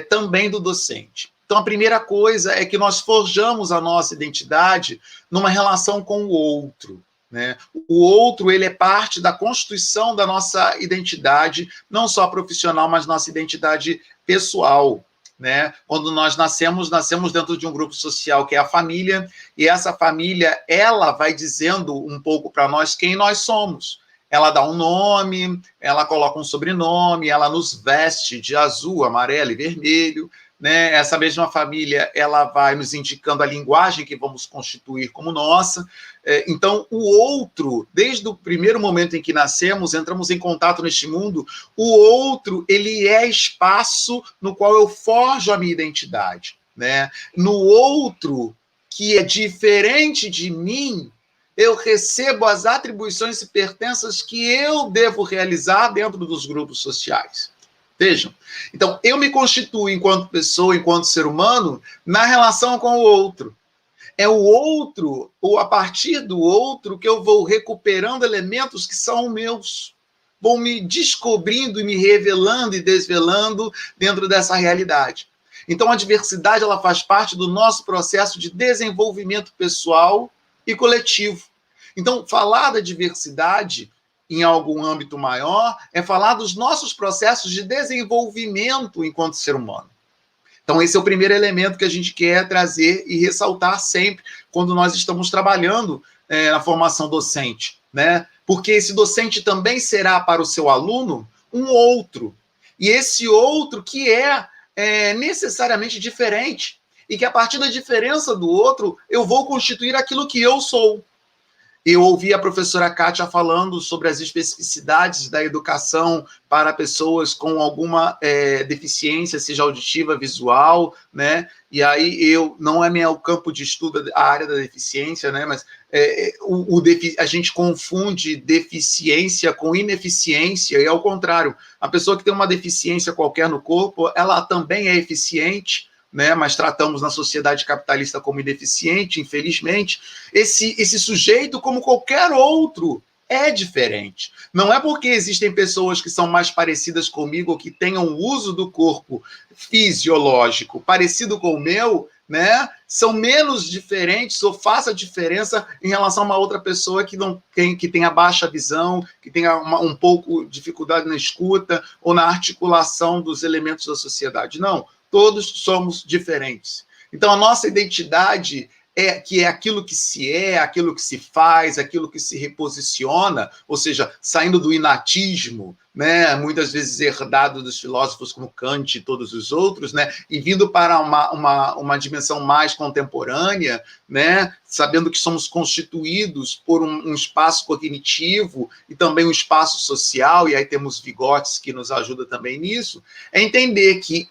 também do docente. Então, a primeira coisa é que nós forjamos a nossa identidade numa relação com o outro, né? O outro, ele é parte da constituição da nossa identidade, não só profissional, mas nossa identidade pessoal, né? Quando nós nascemos dentro de um grupo social que é a família, e essa família, ela vai dizendo um pouco para nós quem nós somos. Ela dá um nome, ela coloca um sobrenome, ela nos veste de azul, amarelo e vermelho, né? Essa mesma família, ela vai nos indicando a linguagem que vamos constituir como nossa. Então, o outro, desde o primeiro momento em que nascemos, entramos em contato neste mundo, o outro, ele é espaço no qual eu forjo a minha identidade, né? No outro, que é diferente de mim, eu recebo as atribuições e pertenças que eu devo realizar dentro dos grupos sociais. Vejam, então eu me constituo enquanto pessoa, enquanto ser humano, na relação com o outro. É o outro, ou a partir do outro, que eu vou recuperando elementos que são meus. Vou me descobrindo e me revelando e desvelando dentro dessa realidade. Então a diversidade, ela faz parte do nosso processo de desenvolvimento pessoal e coletivo. Então, falar da diversidade em algum âmbito maior é falar dos nossos processos de desenvolvimento enquanto ser humano. Então, esse é o primeiro elemento que a gente quer trazer e ressaltar sempre quando nós estamos trabalhando na formação docente, né? Porque esse docente também será para o seu aluno um outro. E esse outro que é necessariamente diferente. E que a partir da diferença do outro, eu vou constituir aquilo que eu sou. Eu ouvi a professora Kátia falando sobre as especificidades da educação para pessoas com alguma deficiência, seja auditiva, visual, né? E aí não é meu campo de estudo a área da deficiência, né? Mas a gente confunde deficiência com ineficiência, e ao contrário, a pessoa que tem uma deficiência qualquer no corpo, ela também é eficiente, né, mas tratamos na sociedade capitalista como ineficiente, infelizmente. Esse sujeito, como qualquer outro, é diferente. Não é porque existem pessoas que são mais parecidas comigo ou que tenham o uso do corpo fisiológico parecido com o meu, né, são menos diferentes ou faça diferença em relação a uma outra pessoa que tenha baixa visão, que tenha um pouco de dificuldade na escuta ou na articulação dos elementos da sociedade. Não. Todos somos diferentes. Então, a nossa identidade é aquilo que se é, aquilo que se faz, aquilo que se reposiciona, ou seja, saindo do inatismo, né, muitas vezes herdado dos filósofos como Kant e todos os outros, né, e vindo para uma dimensão mais contemporânea, né, sabendo que somos constituídos por um espaço cognitivo e também um espaço social, e aí temos Vygotsky que nos ajuda também nisso, é entender que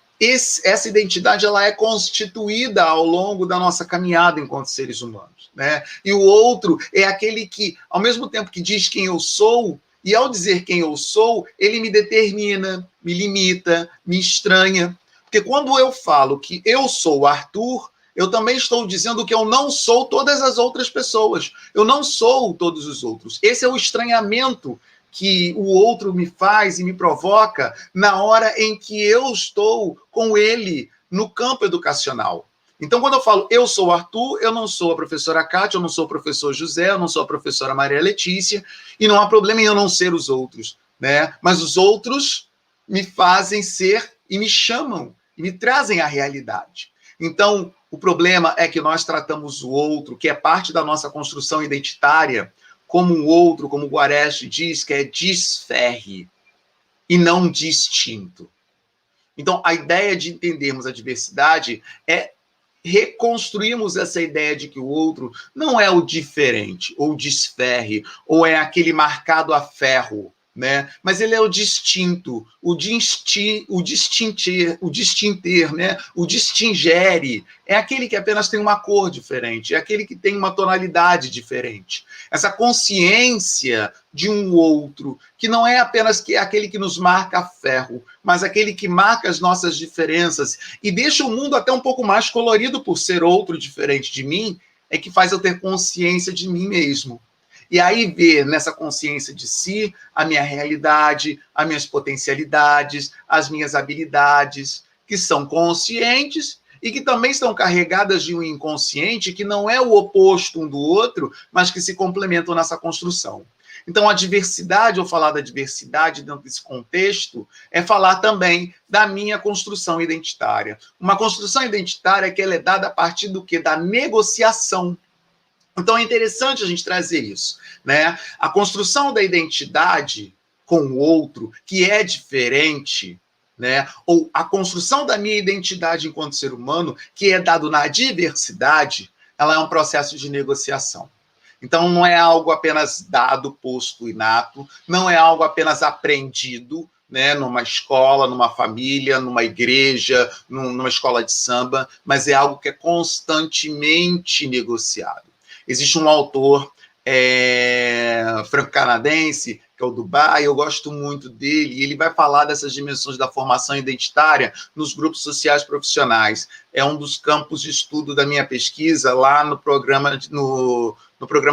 essa identidade, ela é constituída ao longo da nossa caminhada enquanto seres humanos, né? E o outro é aquele que, ao mesmo tempo que diz quem eu sou, e ao dizer quem eu sou, ele me determina, me limita, me estranha. Porque quando eu falo que eu sou Arthur, eu também estou dizendo que eu não sou todas as outras pessoas. Eu não sou todos os outros. Esse é o estranhamento que o outro me faz e me provoca na hora em que eu estou com ele no campo educacional. Então, quando eu falo eu sou Arthur, eu não sou a professora Kátia, eu não sou o professor José, eu não sou a professora Maria Letícia, e não há problema em eu não ser os outros, né? Mas os outros me fazem ser e me chamam, e me trazem a realidade. Então, o problema é que nós tratamos o outro, que é parte da nossa construção identitária, como o outro, como o Guareschi diz, que é disferre e não distinto. Então, a ideia de entendermos a diversidade é reconstruirmos essa ideia de que o outro não é o diferente, ou disferre, ou é aquele marcado a ferro, né? Mas ele é o distinto, o distinter, né? O distingere, é aquele que apenas tem uma cor diferente, é aquele que tem uma tonalidade diferente. Essa consciência de um outro, que não é apenas aquele que nos marca a ferro, mas aquele que marca as nossas diferenças e deixa o mundo até um pouco mais colorido por ser outro diferente de mim, é que faz eu ter consciência de mim mesmo. E aí ver nessa consciência de si a minha realidade, as minhas potencialidades, as minhas habilidades, que são conscientes e que também estão carregadas de um inconsciente que não é o oposto um do outro, mas que se complementam nessa construção. Então, a diversidade, ou falar da diversidade dentro desse contexto, é falar também da minha construção identitária. Uma construção identitária que ela é dada a partir do quê? Da negociação. Então, é interessante a gente trazer isso, né? A construção da identidade com o outro, que é diferente, né? Ou a construção da minha identidade enquanto ser humano, que é dado na diversidade, ela é um processo de negociação. Então, não é algo apenas dado, posto, inato, não é algo apenas aprendido, né, numa escola, numa família, numa igreja, numa escola de samba, mas é algo que é constantemente negociado. Existe um autor franco-canadense, que é o Dubai, eu gosto muito dele, e ele vai falar dessas dimensões da formação identitária nos grupos sociais profissionais. É um dos campos de estudo da minha pesquisa lá no programa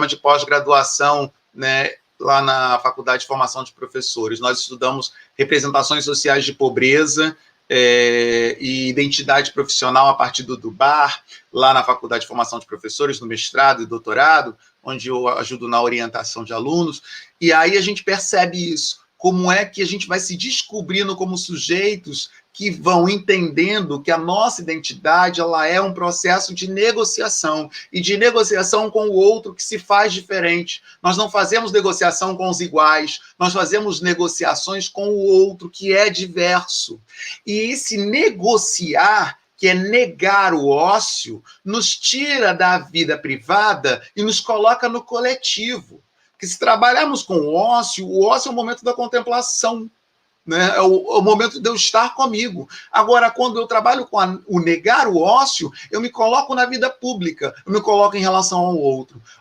de pós-graduação, né, lá na Faculdade de Formação de Professores. Nós estudamos representações sociais de pobreza e identidade profissional a partir do Dubar, lá na Faculdade de Formação de Professores, no mestrado e doutorado, onde eu ajudo na orientação de alunos, e aí a gente percebe isso, como é que a gente vai se descobrindo como sujeitos que vão entendendo que a nossa identidade ela é um processo de negociação, e de negociação com o outro que se faz diferente. Nós não fazemos negociação com os iguais, nós fazemos negociações com o outro que é diverso. E esse negociar, que é negar o ócio, nos tira da vida privada e nos coloca no coletivo. Porque se trabalharmos com o ócio é o momento da contemplação, né? É o momento de eu estar comigo. Agora, quando eu trabalho com o negar o ócio, eu me coloco na vida pública, eu me coloco em relação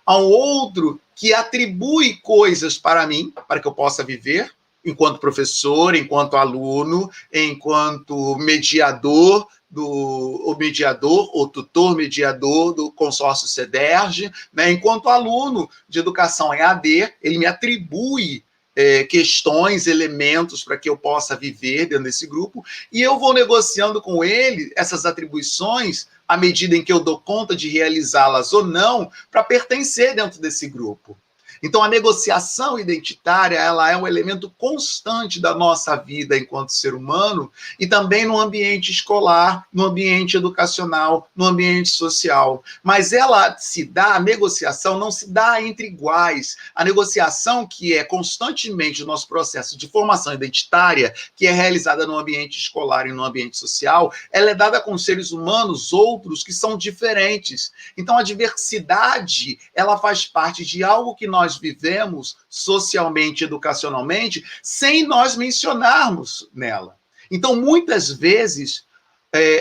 ao outro que atribui coisas para mim, para que eu possa viver, enquanto professor, enquanto aluno, enquanto mediador, ou tutor mediador do consórcio CEDERJ, né? Enquanto aluno de educação em AD, ele me atribui questões, elementos para que eu possa viver dentro desse grupo, e eu vou negociando com ele essas atribuições à medida em que eu dou conta de realizá-las ou não, para pertencer dentro desse grupo. Então, a negociação identitária ela é um elemento constante da nossa vida enquanto ser humano e também no ambiente escolar, no ambiente educacional, no ambiente social. Mas ela se dá, a negociação não se dá entre iguais. A negociação que é constantemente o nosso processo de formação identitária, que é realizada no ambiente escolar e no ambiente social, ela é dada com seres humanos outros que são diferentes. Então, a diversidade ela faz parte de algo que nós vivemos socialmente, educacionalmente, sem nós mencionarmos nela. Então, muitas vezes,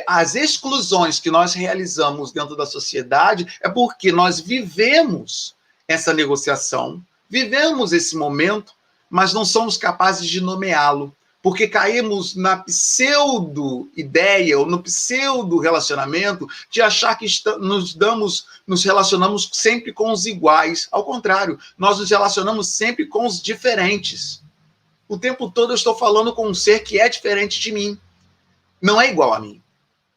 as exclusões que nós realizamos dentro da sociedade é porque nós vivemos essa negociação, vivemos esse momento, mas não somos capazes de nomeá-lo, porque caímos na pseudo-ideia ou no pseudo-relacionamento de achar que nos relacionamos sempre com os iguais. Ao contrário, nós nos relacionamos sempre com os diferentes. O tempo todo eu estou falando com um ser que é diferente de mim. Não é igual a mim.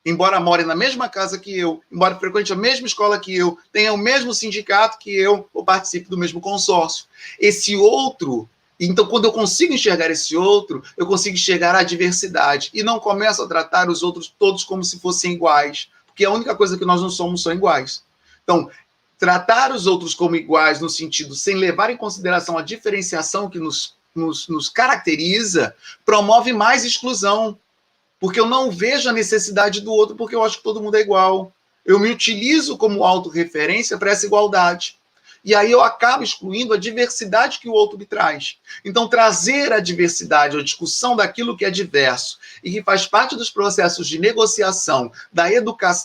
Embora more na mesma casa que eu, embora frequente a mesma escola que eu, tenha o mesmo sindicato que eu, ou participe do mesmo consórcio. Esse outro... Então, quando eu consigo enxergar esse outro, eu consigo enxergar a diversidade e não começo a tratar os outros todos como se fossem iguais, porque a única coisa que nós não somos são iguais. Então, tratar os outros como iguais no sentido sem levar em consideração a diferenciação que nos caracteriza, promove mais exclusão, porque eu não vejo a necessidade do outro porque eu acho que todo mundo é igual. Eu me utilizo como autorreferência para essa igualdade. E aí eu acabo excluindo a diversidade que o outro me traz. Então, trazer a diversidade, a discussão daquilo que é diverso e que faz parte dos processos de negociação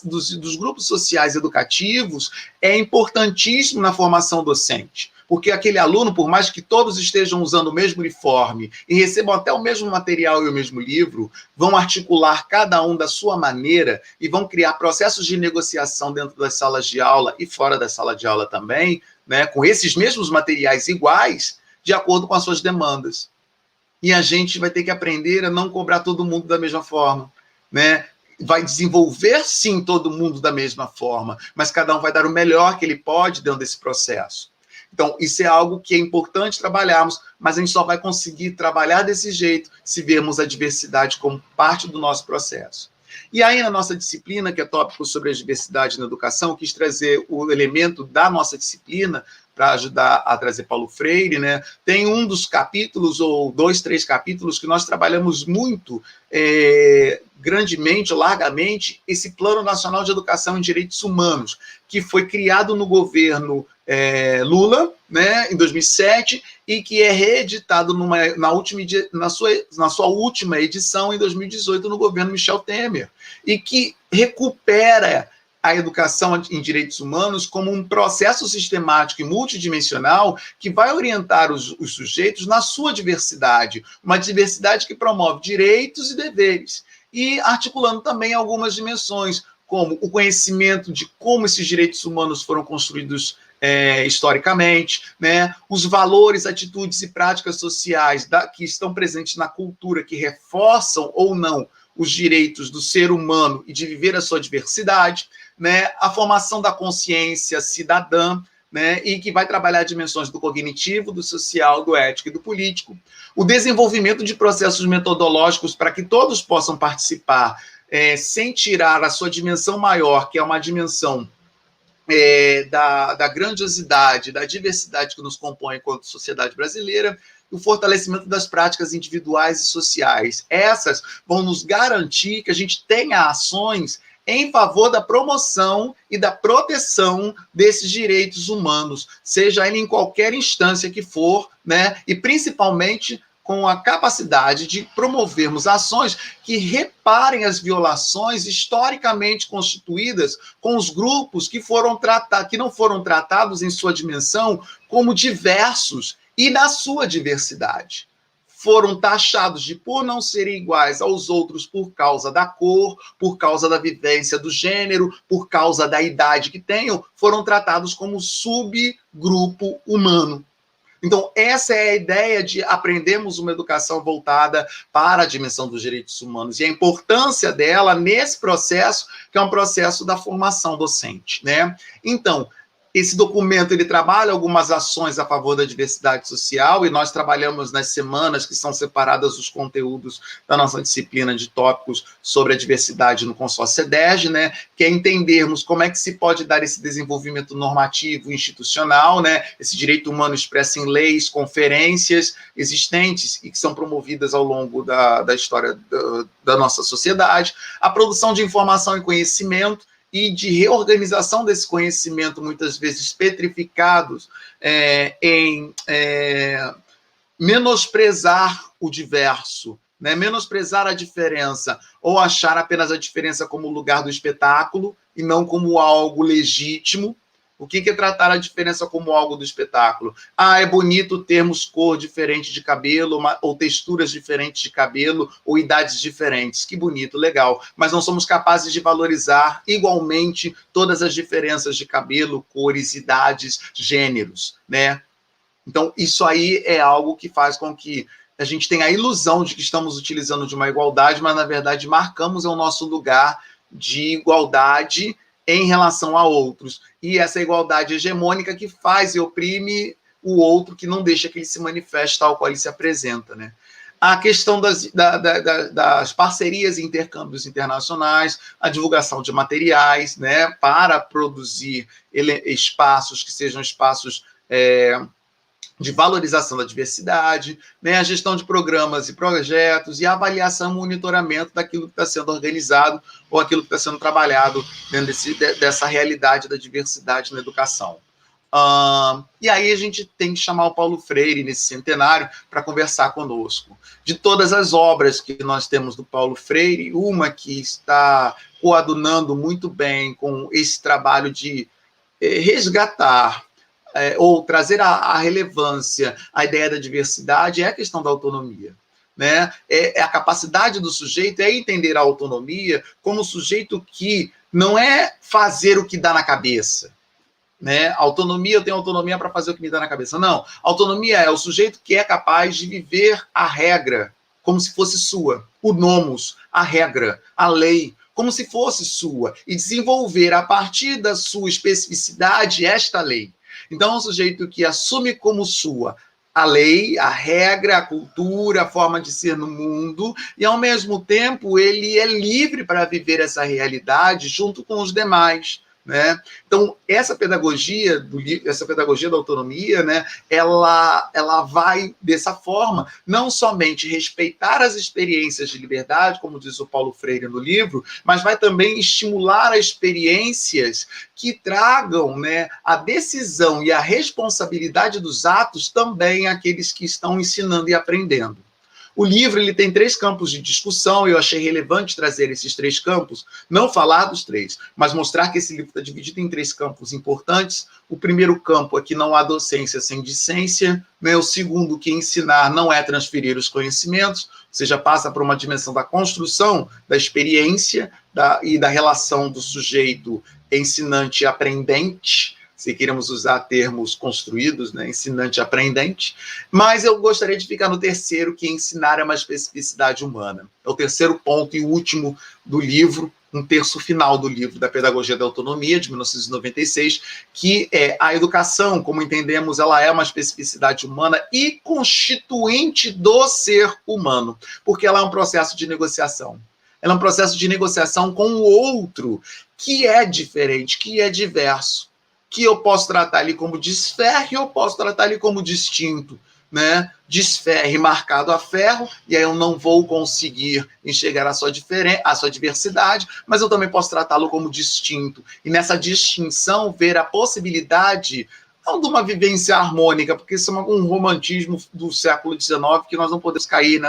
dos grupos sociais educativos é importantíssimo na formação docente. Porque aquele aluno, por mais que todos estejam usando o mesmo uniforme e recebam até o mesmo material e o mesmo livro, vão articular cada um da sua maneira e vão criar processos de negociação dentro das salas de aula e fora da sala de aula também, né, com esses mesmos materiais iguais, de acordo com as suas demandas. E a gente vai ter que aprender a não cobrar todo mundo da mesma forma, né? vai desenvolver, sim, todo mundo da mesma forma, mas cada um vai dar o melhor que ele pode dentro desse processo. Então, isso é algo que é importante trabalharmos, mas a gente só vai conseguir trabalhar desse jeito se vermos a diversidade como parte do nosso processo. E aí, na nossa disciplina, que é tópico sobre a diversidade na educação, eu quis trazer o elemento da nossa disciplina para ajudar a trazer Paulo Freire, né? Tem um dos capítulos, ou 2, 3 capítulos, que nós trabalhamos muito, grandemente, largamente, esse Plano Nacional de Educação em Direitos Humanos, que foi criado no governo Lula, né, em 2007, e que é reeditado na sua última edição, em 2018, no governo Michel Temer, e que recupera a educação em direitos humanos como um processo sistemático e multidimensional que vai orientar os sujeitos na sua diversidade, uma diversidade que promove direitos e deveres, e articulando também algumas dimensões, como o conhecimento de como esses direitos humanos foram construídos historicamente, né? Os valores, atitudes e práticas sociais que estão presentes na cultura, que reforçam ou não os direitos do ser humano e de viver a sua diversidade, né? A formação da consciência cidadã, né? E que vai trabalhar dimensões do cognitivo, do social, do ético e do político, o desenvolvimento de processos metodológicos para que todos possam participar, sem tirar a sua dimensão maior, que é uma dimensão da grandiosidade, da diversidade que nos compõe enquanto sociedade brasileira, e o fortalecimento das práticas individuais e sociais. Essas vão nos garantir que a gente tenha ações em favor da promoção e da proteção desses direitos humanos, seja ele em qualquer instância que for, né? E principalmente com a capacidade de promovermos ações que reparem as violações historicamente constituídas com os grupos que não foram tratados em sua dimensão como diversos e na sua diversidade. Foram taxados de, por não serem iguais aos outros por causa da cor, por causa da vivência do gênero, por causa da idade que tenham, foram tratados como subgrupo humano. Então, essa é a ideia de aprendermos uma educação voltada para a dimensão dos direitos humanos e a importância dela nesse processo, que é um processo da formação docente, né? Então, esse documento, ele trabalha algumas ações a favor da diversidade social, e nós trabalhamos nas semanas que são separadas os conteúdos da nossa disciplina de tópicos sobre a diversidade no consórcio CEDERJ, né, que é entendermos como é que se pode dar esse desenvolvimento normativo institucional, né, esse direito humano expresso em leis, conferências existentes e que são promovidas ao longo da história da nossa sociedade, a produção de informação e conhecimento, e de reorganização desse conhecimento, muitas vezes petrificados, em menosprezar o diverso, né? Menosprezar a diferença, ou achar apenas a diferença como lugar do espetáculo e não como algo legítimo. O que é tratar a diferença como algo do espetáculo? É bonito termos cor diferente de cabelo, ou texturas diferentes de cabelo, ou idades diferentes. Que bonito, legal. Mas não somos capazes de valorizar igualmente todas as diferenças de cabelo, cores, idades, gêneros, né? Então, isso aí é algo que faz com que a gente tenha a ilusão de que estamos utilizando de uma igualdade, mas, na verdade, marcamos o nosso lugar de igualdade em relação a outros. E essa igualdade hegemônica que faz e oprime o outro, que não deixa que ele se manifeste tal qual ele se apresenta, né? A questão das parcerias e intercâmbios internacionais, a divulgação de materiais, né, para produzir espaços que sejam espaços de valorização da diversidade, né, a gestão de programas e projetos e a avaliação e monitoramento daquilo que está sendo organizado ou aquilo que está sendo trabalhado dentro dessa realidade da diversidade na educação. E aí a gente tem que chamar o Paulo Freire nesse centenário para conversar conosco. De todas as obras que nós temos do Paulo Freire, uma que está coadunando muito bem com esse trabalho de resgatar ou trazer à relevância a ideia da diversidade é a questão da autonomia, né? É a capacidade do sujeito entender a autonomia como sujeito que não é fazer o que dá na cabeça, né? Autonomia, eu tenho autonomia para fazer o que me dá na cabeça. Não, autonomia é o sujeito que é capaz de viver a regra, como se fosse sua, o nomos, a regra, a lei, como se fosse sua, e desenvolver a partir da sua especificidade esta lei. Então, é um sujeito que assume como sua a lei, a regra, a cultura, a forma de ser no mundo, e, ao mesmo tempo, ele é livre para viver essa realidade junto com os demais, né? Então, essa pedagogia da autonomia, né, ela vai dessa forma, não somente respeitar as experiências de liberdade, como diz o Paulo Freire no livro, mas vai também estimular as experiências que tragam, né, a decisão e a responsabilidade dos atos também àqueles que estão ensinando e aprendendo. O livro ele tem 3 campos de discussão, e eu achei relevante trazer esses 3 campos, não falar dos 3, mas mostrar que esse livro está dividido em 3 campos importantes. O primeiro campo é que não há docência sem discência, né? O segundo, que ensinar não é transferir os conhecimentos, ou seja, passa por uma dimensão da construção, da experiência e da relação do sujeito ensinante e aprendente, se queremos usar termos construídos, né, ensinante e aprendente, mas eu gostaria de ficar no terceiro, que ensinar é uma especificidade humana. É o terceiro ponto e último do livro, um terço final do livro da Pedagogia da Autonomia, de 1996, que é a educação, como entendemos, ela é uma especificidade humana e constituinte do ser humano, porque ela é um processo de negociação. Ela é um processo de negociação com o outro, que é diferente, que é diverso, que eu posso tratar ali como desferre, eu posso tratar ali como distinto, né? Desferre marcado a ferro, e aí eu não vou conseguir enxergar a sua diversidade, mas eu também posso tratá-lo como distinto. E nessa distinção, ver a possibilidade, não de uma vivência harmônica, porque isso é um romantismo do século XIX, que nós não podemos cair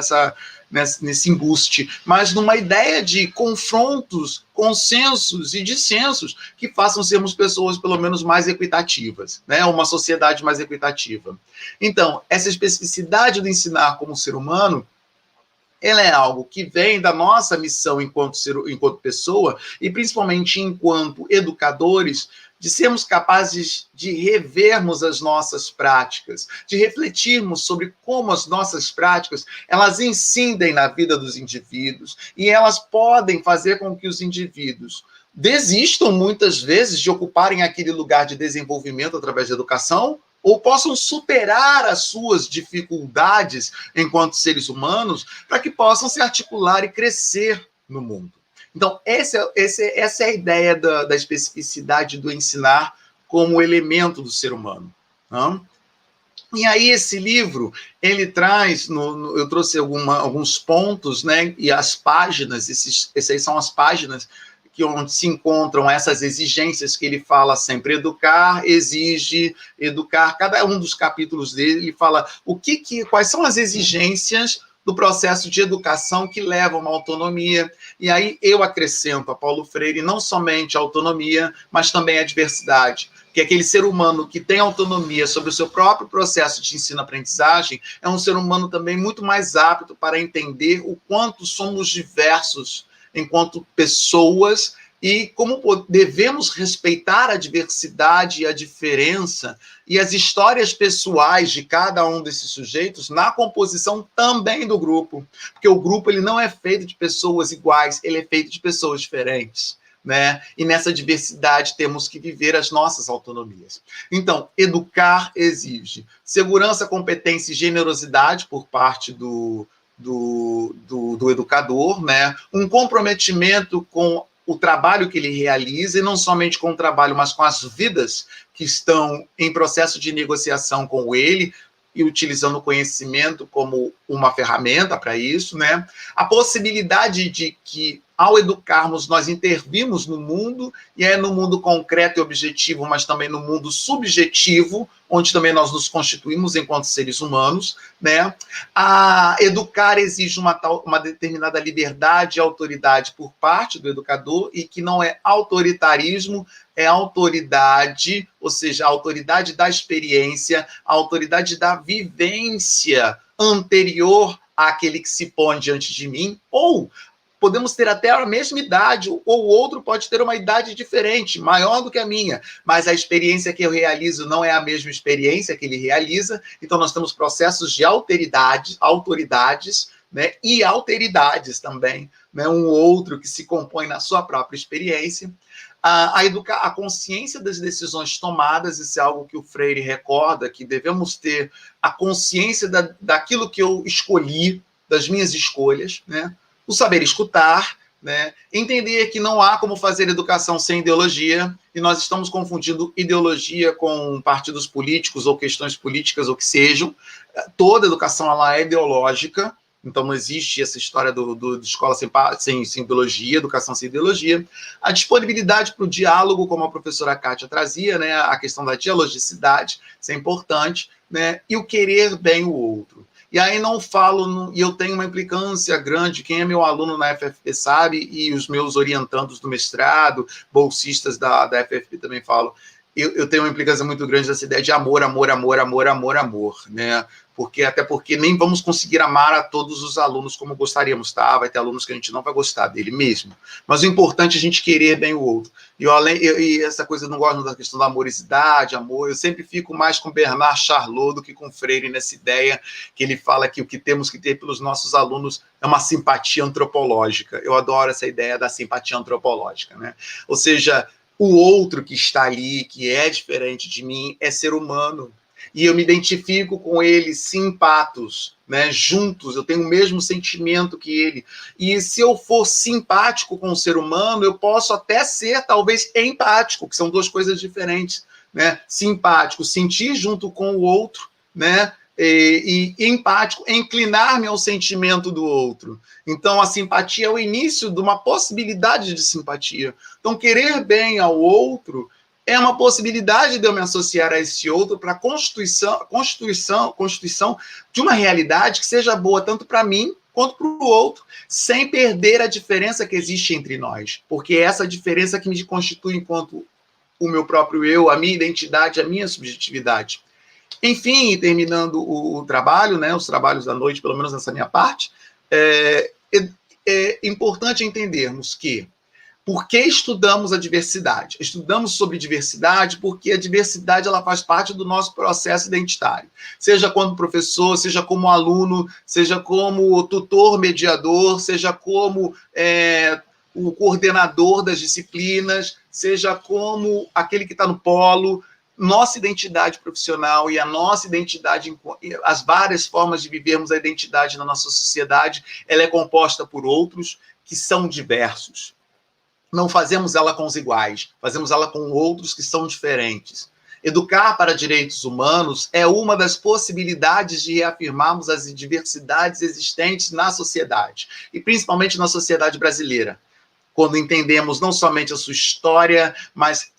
nesse embuste, mas numa ideia de confrontos, consensos e dissensos que façam sermos pessoas, pelo menos, mais equitativas, né? Uma sociedade mais equitativa. Então, essa especificidade do ensinar como ser humano, ela é algo que vem da nossa missão enquanto pessoa, e principalmente enquanto educadores, de sermos capazes de revermos as nossas práticas, de refletirmos sobre como as nossas práticas, elas incidem na vida dos indivíduos, e elas podem fazer com que os indivíduos desistam, muitas vezes, de ocuparem aquele lugar de desenvolvimento através da educação, ou possam superar as suas dificuldades enquanto seres humanos, para que possam se articular e crescer no mundo. Então, essa é a ideia da especificidade do ensinar como elemento do ser humano. Não? E aí esse livro, ele traz, eu trouxe alguns pontos, né, e as páginas, essas aí são as páginas onde se encontram essas exigências que ele fala sempre. Educar, exige, educar. Cada um dos capítulos dele, ele fala quais são as exigências do processo de educação que levam a uma autonomia. E aí eu acrescento a Paulo Freire não somente a autonomia, mas também a diversidade. Que aquele ser humano que tem autonomia sobre o seu próprio processo de ensino-aprendizagem é um ser humano também muito mais apto para entender o quanto somos diversos enquanto pessoas e como devemos respeitar a diversidade e a diferença e as histórias pessoais de cada um desses sujeitos na composição também do grupo. Porque o grupo ele não é feito de pessoas iguais, ele é feito de pessoas diferentes, né? E nessa diversidade temos que viver as nossas autonomias. Então, educar exige segurança, competência e generosidade por parte do educador, né? Um comprometimento com o trabalho que ele realiza, e não somente com o trabalho, mas com as vidas que estão em processo de negociação com ele, e utilizando o conhecimento como uma ferramenta para isso, né? A possibilidade de que, ao educarmos, nós intervimos no mundo, e é no mundo concreto e objetivo, mas também no mundo subjetivo, onde também nós nos constituímos enquanto seres humanos, né? A educar exige uma determinada liberdade e autoridade por parte do educador, e que não é autoritarismo, é autoridade, ou seja, a autoridade da experiência, a autoridade da vivência anterior àquele que se põe diante de mim, ou podemos ter até a mesma idade, ou o outro pode ter uma idade diferente, maior do que a minha, mas a experiência que eu realizo não é a mesma experiência que ele realiza, então nós temos processos de autoridades, né, e alteridades também, né, um outro que se compõe na sua própria experiência. A consciência das decisões tomadas, isso é algo que o Freire recorda, que devemos ter a consciência daquilo que eu escolhi, das minhas escolhas, né? O saber escutar, né? Entender que não há como fazer educação sem ideologia, e nós estamos confundindo ideologia com partidos políticos ou questões políticas ou que sejam. Toda educação ela é ideológica, então não existe essa história de escola sem ideologia, educação sem ideologia. A disponibilidade para o diálogo, como a professora Kátia trazia, né, a questão da dialogicidade, isso é importante, né, e o querer bem o outro. E aí não falo, e eu tenho uma implicância grande, quem é meu aluno na FFP sabe, e os meus orientandos do mestrado, bolsistas da FFP também falam, eu tenho uma implicância muito grande dessa ideia de amor, né? Até porque nem vamos conseguir amar a todos os alunos como gostaríamos, tá? Vai ter alunos que a gente não vai gostar dele mesmo. Mas o importante é a gente querer bem o outro. E essa coisa, eu não gosto da questão da amorosidade, amor, eu sempre fico mais com Bernard Charlot do que com Freire nessa ideia que ele fala que o que temos que ter pelos nossos alunos é uma simpatia antropológica. Eu adoro essa ideia da simpatia antropológica, né? Ou seja, o outro que está ali, que é diferente de mim, é ser humano. E eu me identifico com ele, simpatos, né? Juntos, eu tenho o mesmo sentimento que ele. E se eu for simpático com o ser humano, eu posso até ser, talvez, empático, que são duas coisas diferentes, né? Simpático, sentir junto com o outro, né? E empático, inclinar-me ao sentimento do outro. Então, a simpatia é o início de uma possibilidade de simpatia. Então, querer bem ao outro é uma possibilidade de eu me associar a esse outro para a constituição de uma realidade que seja boa tanto para mim quanto para o outro, sem perder a diferença que existe entre nós. Porque é essa diferença que me constitui enquanto o meu próprio eu, a minha identidade, a minha subjetividade. Enfim, terminando o trabalho, né, os trabalhos da noite, pelo menos nessa minha parte, é importante entendermos que por que estudamos a diversidade? Estudamos sobre diversidade porque a diversidade ela faz parte do nosso processo identitário. Seja como professor, seja como aluno, seja como tutor mediador, seja como o coordenador das disciplinas, seja como aquele que está no polo. Nossa identidade profissional e a nossa identidade, as várias formas de vivermos a identidade na nossa sociedade, ela é composta por outros que são diversos. Não fazemos ela com os iguais, fazemos ela com outros que são diferentes. Educar para direitos humanos é uma das possibilidades de reafirmarmos as diversidades existentes na sociedade, e principalmente na sociedade brasileira, quando entendemos não somente a sua história, mas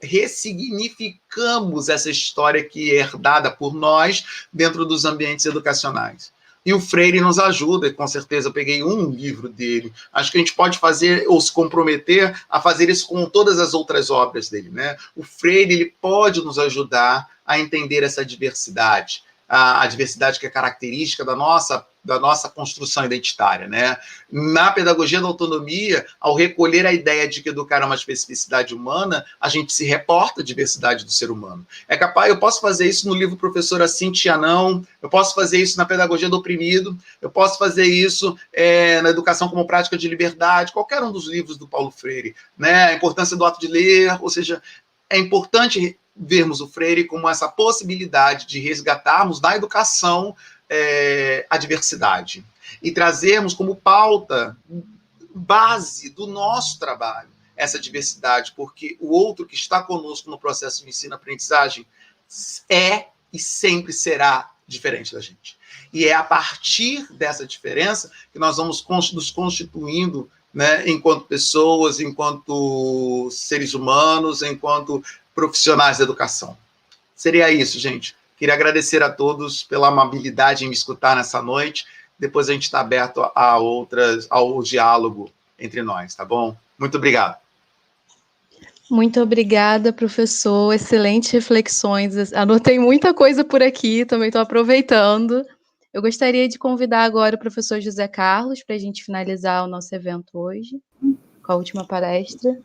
ressignificamos essa história que é herdada por nós dentro dos ambientes educacionais. E o Freire nos ajuda, e com certeza eu peguei um livro dele. Acho que a gente pode fazer, ou se comprometer a fazer isso com todas as outras obras dele, né? O Freire, ele pode nos ajudar a entender essa diversidade, a diversidade que é característica da nossa construção identitária, né? Na pedagogia da autonomia, ao recolher a ideia de que educar é uma especificidade humana, a gente se reporta a diversidade do ser humano. Eu posso fazer isso no livro Professora Cintia Não, eu posso fazer isso na Pedagogia do Oprimido, eu posso fazer isso na Educação como Prática de Liberdade, qualquer um dos livros do Paulo Freire, né? A importância do ato de ler, ou seja, é importante vermos o Freire como essa possibilidade de resgatarmos na educação a diversidade e trazermos como pauta base do nosso trabalho essa diversidade, porque o outro que está conosco no processo de ensino-aprendizagem é e sempre será diferente da gente. E é a partir dessa diferença que nós vamos nos constituindo, né, enquanto pessoas, enquanto seres humanos, enquanto profissionais da educação. Seria isso, gente. Queria agradecer a todos pela amabilidade em me escutar nessa noite. Depois a gente está aberto ao diálogo entre nós, tá bom? Muito obrigado. Muito obrigada, professor. Excelentes reflexões. Anotei muita coisa por aqui, também estou aproveitando. Eu gostaria de convidar agora o professor José Carlos para a gente finalizar o nosso evento hoje, com a última palestra.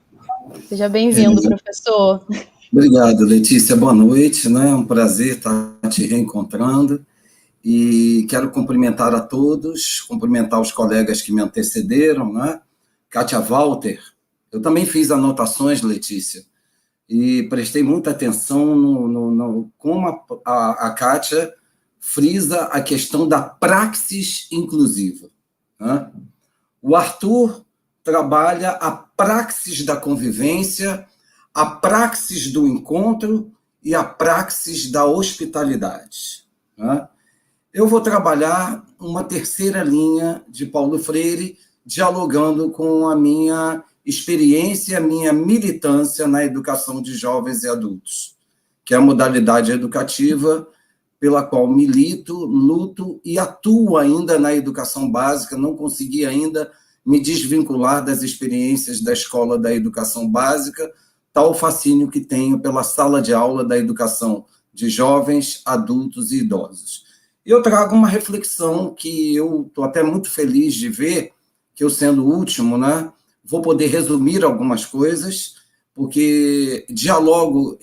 Seja bem-vindo, professor. Obrigado, Letícia. Boa noite, né? É um prazer estar te reencontrando. e quero cumprimentar a todos, cumprimentar os colegas que me antecederam, né? Kátia Walter, eu também fiz anotações, Letícia, e prestei muita atenção no como a Kátia frisa a questão da praxis inclusiva, né? O Arthur trabalha a praxis da convivência, a praxis do encontro e a praxis da hospitalidade, né? Eu vou trabalhar uma terceira linha de Paulo Freire, dialogando com a minha experiência, a minha militância na educação de jovens e adultos, que é a modalidade educativa pela qual milito, luto e atuo ainda na educação básica. Não consegui ainda me desvincular das experiências da escola da educação básica, tal fascínio que tenho pela sala de aula da educação de jovens, adultos e idosos. Eu trago uma reflexão que eu estou até muito feliz de ver, que eu, sendo o último, né, vou poder resumir algumas coisas, porque dialogo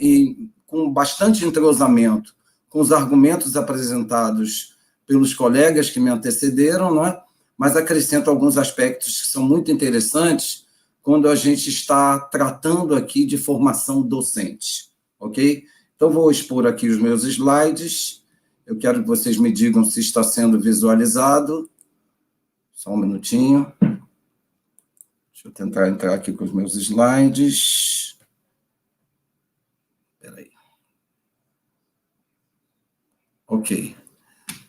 com bastante entrosamento com os argumentos apresentados pelos colegas que me antecederam, né, mas acrescento alguns aspectos que são muito interessantes quando a gente está tratando aqui de formação docente, ok? Então, vou expor aqui os meus slides. Eu quero que vocês me digam se está sendo visualizado. Só um minutinho. Deixa eu tentar entrar aqui com os meus slides. Espera aí. Ok.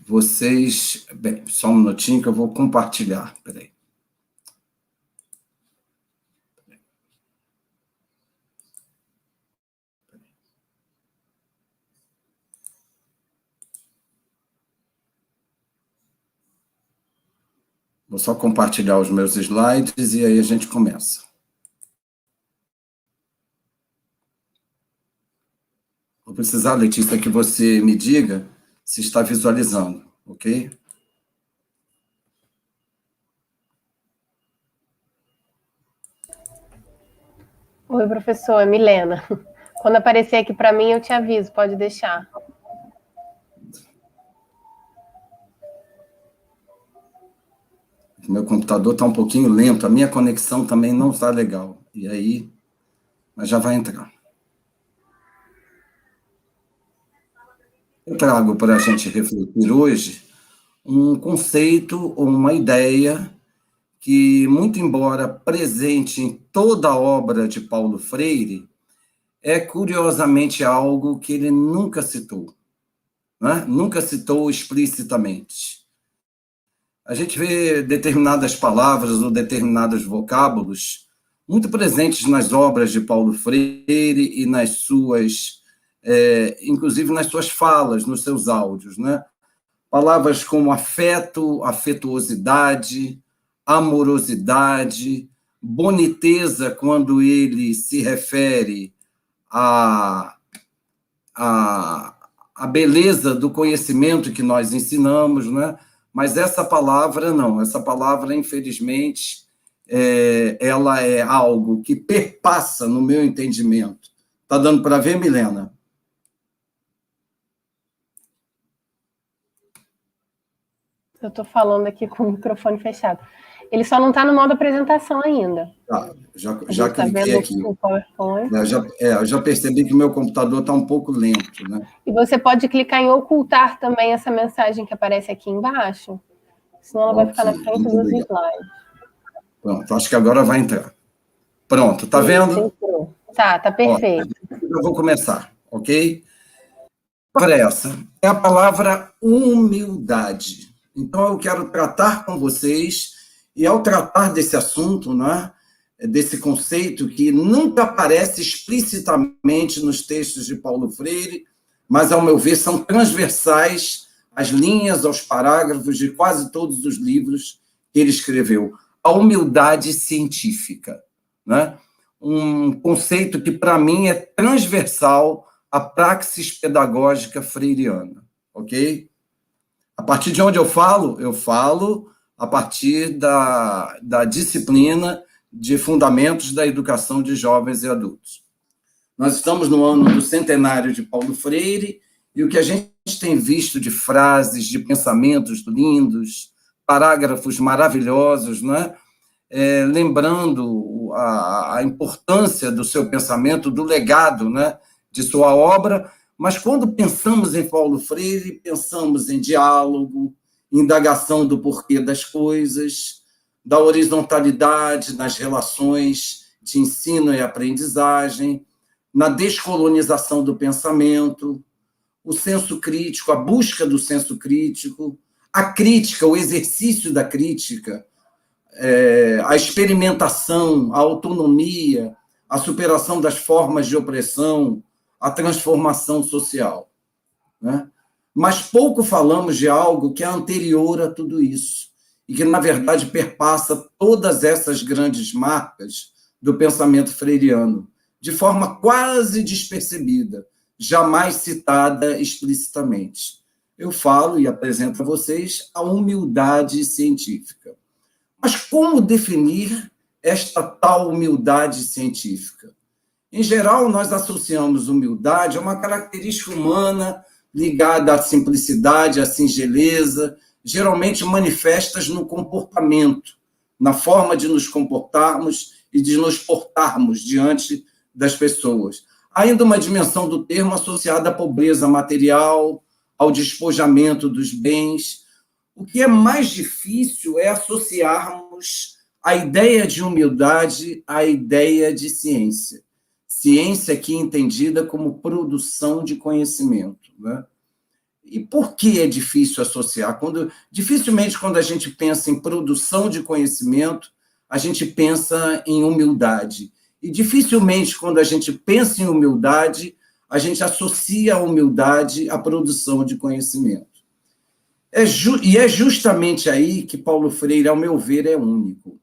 Vocês... Bem, só um minutinho que eu vou compartilhar. Espera aí. Vou só compartilhar os meus slides e aí a gente começa. Vou precisar, Letícia, que você me diga se está visualizando, ok? Oi, professor, é Milena. Quando aparecer aqui para mim, eu te aviso, pode deixar. Meu computador está um pouquinho lento, a minha conexão também não está legal. E aí, mas já vai entrar. Eu trago para a gente refletir hoje um conceito ou uma ideia que, muito embora presente em toda a obra de Paulo Freire, é curiosamente algo que ele nunca citou, né? Nunca citou explicitamente. A gente vê determinadas palavras ou determinados vocábulos muito presentes nas obras de Paulo Freire e nas suas, inclusive nas suas falas, nos seus áudios, né? Palavras como afeto, afetuosidade, amorosidade, boniteza, quando ele se refere à beleza do conhecimento que nós ensinamos, né? Mas essa palavra não, essa palavra, infelizmente, ela é algo que perpassa no meu entendimento. Está dando para ver, Milena? Eu estou falando aqui com o microfone fechado. Ele só não está no modo apresentação ainda. Tá, já cliquei tá aqui. O PowerPoint. Eu já percebi que o meu computador está um pouco lento, né? E você pode clicar em ocultar também essa mensagem que aparece aqui embaixo, senão ela vai ficar na frente dos slides. Pronto, acho que agora vai entrar. Pronto, tá vendo? Tá perfeito. Eu vou começar, ok? Para essa, é a palavra humildade. Então, eu quero tratar com vocês, e ao tratar desse assunto, né, desse conceito que nunca aparece explicitamente nos textos de Paulo Freire, mas, ao meu ver, são transversais às linhas, aos parágrafos de quase todos os livros que ele escreveu. A humildade científica, né? Um conceito que, para mim, é transversal à praxis pedagógica freiriana, ok? A partir de onde eu falo a partir da disciplina de fundamentos da educação de jovens e adultos. Nós estamos no ano do centenário de Paulo Freire, e o que a gente tem visto de frases, de pensamentos lindos, parágrafos maravilhosos, né? Lembrando a importância do seu pensamento, do legado, né? De sua obra, mas quando pensamos em Paulo Freire, pensamos em diálogo, indagação do porquê das coisas, da horizontalidade nas relações de ensino e aprendizagem, na descolonização do pensamento, o senso crítico, a busca do senso crítico, a crítica, o exercício da crítica, a experimentação, a autonomia, a superação das formas de opressão, a transformação social, né? Mas pouco falamos de algo que é anterior a tudo isso, e que, na verdade, perpassa todas essas grandes marcas do pensamento freiriano, de forma quase despercebida, jamais citada explicitamente. Eu falo e apresento a vocês a humildade científica. Mas como definir esta tal humildade científica? Em geral, nós associamos humildade a uma característica humana ligada à simplicidade, à singeleza, geralmente manifestas no comportamento, na forma de nos comportarmos e de nos portarmos diante das pessoas. Há ainda uma dimensão do termo associada à pobreza material, ao despojamento dos bens. O que é mais difícil é associarmos a ideia de humildade à ideia de ciência. Ciência aqui entendida como produção de conhecimento, né? E por que é difícil associar? Dificilmente, quando a gente pensa em produção de conhecimento, a gente pensa em humildade. E dificilmente, quando a gente pensa em humildade, a gente associa a humildade à produção de conhecimento. E é justamente aí que Paulo Freire, ao meu ver, é único.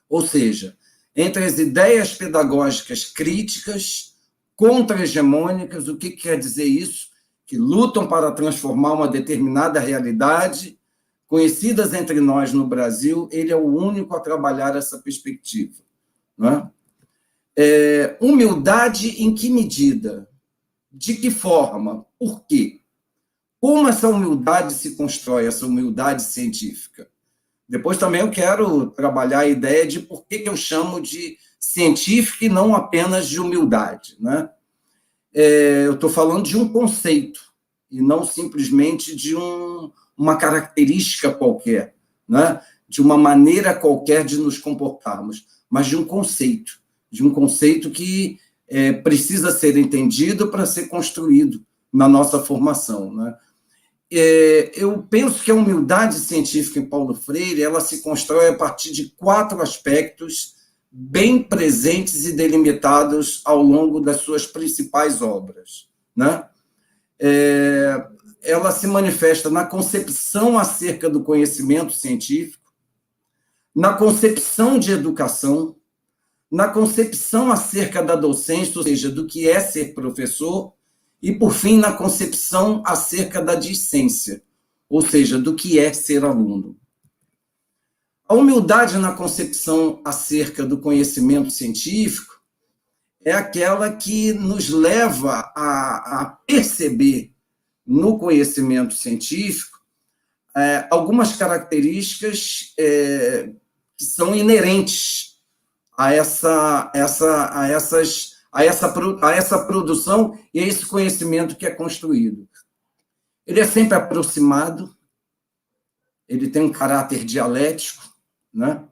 Ou seja, entre as ideias pedagógicas críticas, contra-hegemônicas, o que quer dizer isso? Que lutam para transformar uma determinada realidade, conhecidas entre nós no Brasil, ele é o único a trabalhar essa perspectiva, não é? Humildade em que medida? De que forma? Por quê? Como essa humildade se constrói, essa humildade científica? Depois também eu quero trabalhar a ideia de por que eu chamo de científica e não apenas de humildade, né? Eu estou falando de um conceito, e não simplesmente de uma característica qualquer, né? De uma maneira qualquer de nos comportarmos, mas de um conceito que precisa ser entendido para ser construído na nossa formação, né? Eu penso que a humildade científica em Paulo Freire ela se constrói a partir de 4 aspectos bem presentes e delimitados ao longo das suas principais obras, né? Ela se manifesta na concepção acerca do conhecimento científico, na concepção de educação, na concepção acerca da docência, ou seja, do que é ser professor, e, por fim, na concepção acerca da discência, ou seja, do que é ser aluno. A humildade na concepção acerca do conhecimento científico é aquela que nos leva a perceber no conhecimento científico algumas características que são inerentes a essa produção e a esse conhecimento que é construído. Ele é sempre aproximado, ele tem um caráter dialético, né?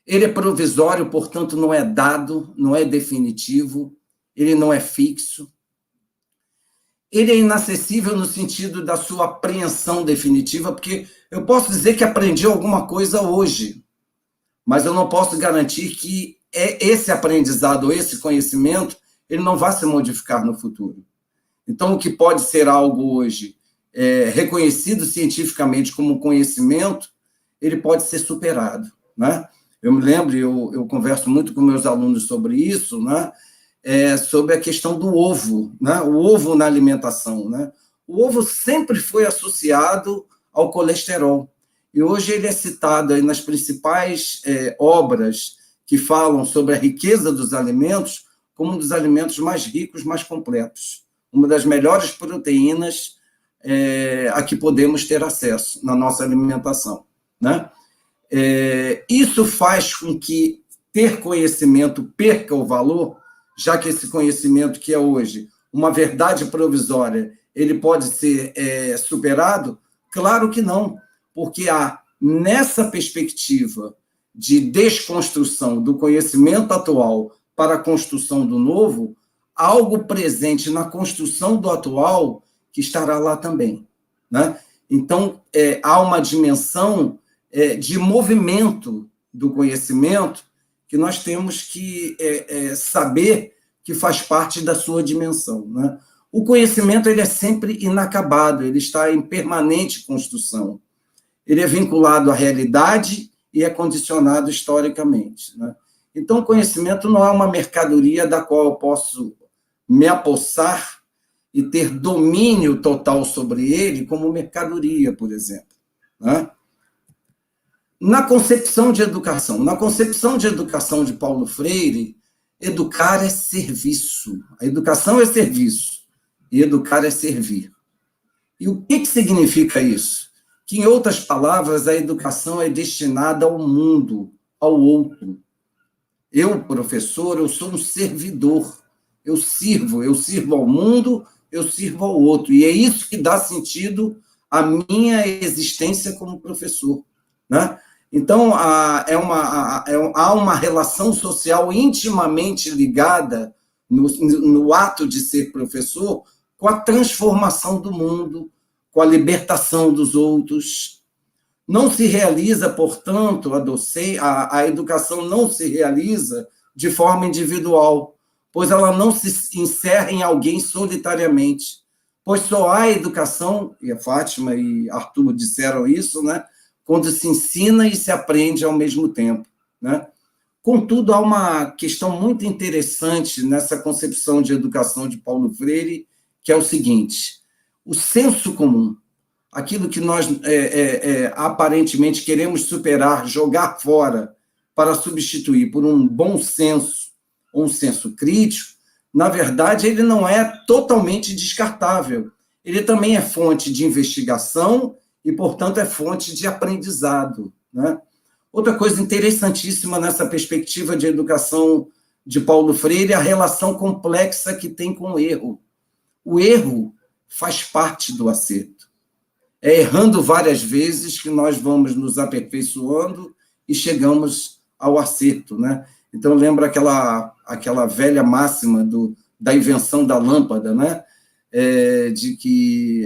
Ele é provisório, portanto, não é dado, não é definitivo, ele não é fixo. Ele é inacessível no sentido da sua apreensão definitiva, porque eu posso dizer que aprendi alguma coisa hoje, mas eu não posso garantir que esse aprendizado, esse conhecimento, ele não vai se modificar no futuro. Então, o que pode ser algo hoje reconhecido cientificamente como conhecimento, ele pode ser superado, né? Eu me lembro, eu converso muito com meus alunos sobre isso, né? Sobre a questão do ovo, né? O ovo na alimentação, né? O ovo sempre foi associado ao colesterol, e hoje ele é citado aí nas principais obras que falam sobre a riqueza dos alimentos como um dos alimentos mais ricos, mais completos, uma das melhores proteínas a que podemos ter acesso na nossa alimentação, né? Isso faz com que ter conhecimento perca o valor, já que esse conhecimento que é hoje uma verdade provisória, ele pode ser superado? Claro que não, porque há, nessa perspectiva de desconstrução do conhecimento atual para a construção do novo, algo presente na construção do atual que estará lá também, né? Então, há uma dimensão de movimento do conhecimento que nós temos que saber que faz parte da sua dimensão, né? O conhecimento ele é sempre inacabado, ele está em permanente construção. Ele é vinculado à realidade e é condicionado historicamente, né? Então, o conhecimento não é uma mercadoria da qual eu posso me apossar e ter domínio total sobre ele, como mercadoria, por exemplo, né? Na concepção de educação de Paulo Freire, educar é serviço. A educação é serviço e educar é servir. E o que significa isso? Que, em outras palavras, a educação é destinada ao mundo, ao outro. Eu, professor, eu sou um servidor. Eu sirvo ao mundo, eu sirvo ao outro. E é isso que dá sentido à minha existência como professor, né? Então, há uma relação social intimamente ligada no ato de ser professor com a transformação do mundo, com a libertação dos outros. Não se realiza, portanto, a educação não se realiza de forma individual, pois ela não se encerra em alguém solitariamente, pois só há educação, e a Fátima e Arthur disseram isso, né, quando se ensina e se aprende ao mesmo tempo, né? Contudo, há uma questão muito interessante nessa concepção de educação de Paulo Freire, que é o seguinte: o senso comum, aquilo que nós aparentemente queremos superar, jogar fora, para substituir por um bom senso, ou um senso crítico, na verdade, ele não é totalmente descartável. Ele também é fonte de investigação e, portanto, é fonte de aprendizado, né? Outra coisa interessantíssima nessa perspectiva de educação de Paulo Freire é a relação complexa que tem com o erro. O erro faz parte do acerto. É errando várias vezes que nós vamos nos aperfeiçoando e chegamos ao acerto, né? Então, lembra aquela velha máxima da invenção da lâmpada, né? De que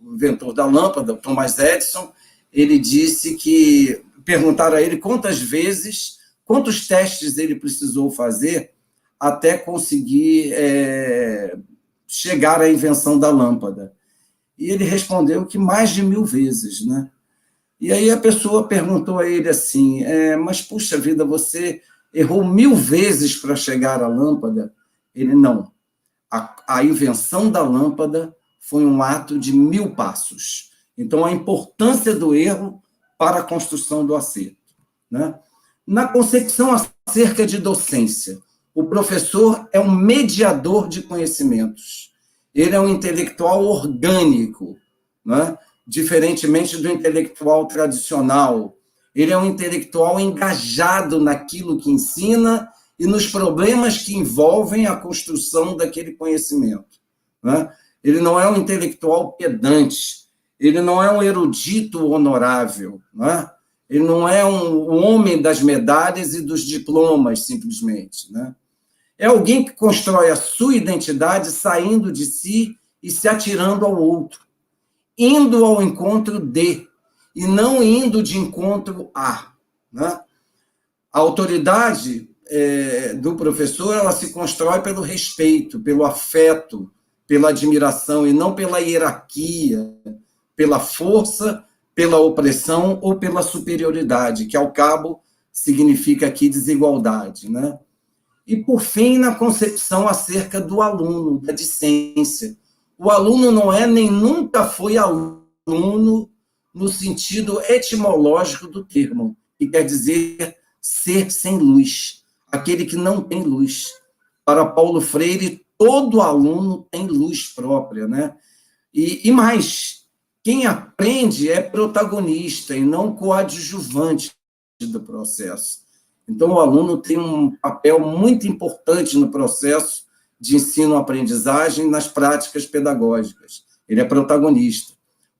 o inventor da lâmpada, Thomas Edison, ele disse que perguntaram a ele quantos testes ele precisou fazer até conseguir chegar à invenção da lâmpada. E ele respondeu que mais de 1000 vezes, né? E aí a pessoa perguntou a ele assim, mas, puxa vida, você errou 1000 vezes para chegar à lâmpada? Ele, não. A invenção da lâmpada foi um ato de 1000 passos. Então, a importância do erro para a construção do acerto, né? Na concepção acerca de docência, o professor é um mediador de conhecimentos. Ele é um intelectual orgânico, né? Diferentemente do intelectual tradicional. Ele é um intelectual engajado naquilo que ensina e nos problemas que envolvem a construção daquele conhecimento, né? Ele não é um intelectual pedante, ele não é um erudito honorável, né? Ele não é um homem das medalhas e dos diplomas, simplesmente, né? É alguém que constrói a sua identidade saindo de si e se atirando ao outro, indo ao encontro de, e não indo de encontro a, né? A autoridade do professor, ela se constrói pelo respeito, pelo afeto, pela admiração, e não pela hierarquia, pela força, pela opressão ou pela superioridade, que, ao cabo, significa aqui desigualdade, né? E, por fim, na concepção acerca do aluno, da discência. O aluno não é nem nunca foi aluno no sentido etimológico do termo, que quer dizer ser sem luz, aquele que não tem luz. Para Paulo Freire, todo aluno tem luz própria, né? E mais, quem aprende é protagonista e não coadjuvante do processo. Então, o aluno tem um papel muito importante no processo de ensino-aprendizagem nas práticas pedagógicas. Ele é protagonista.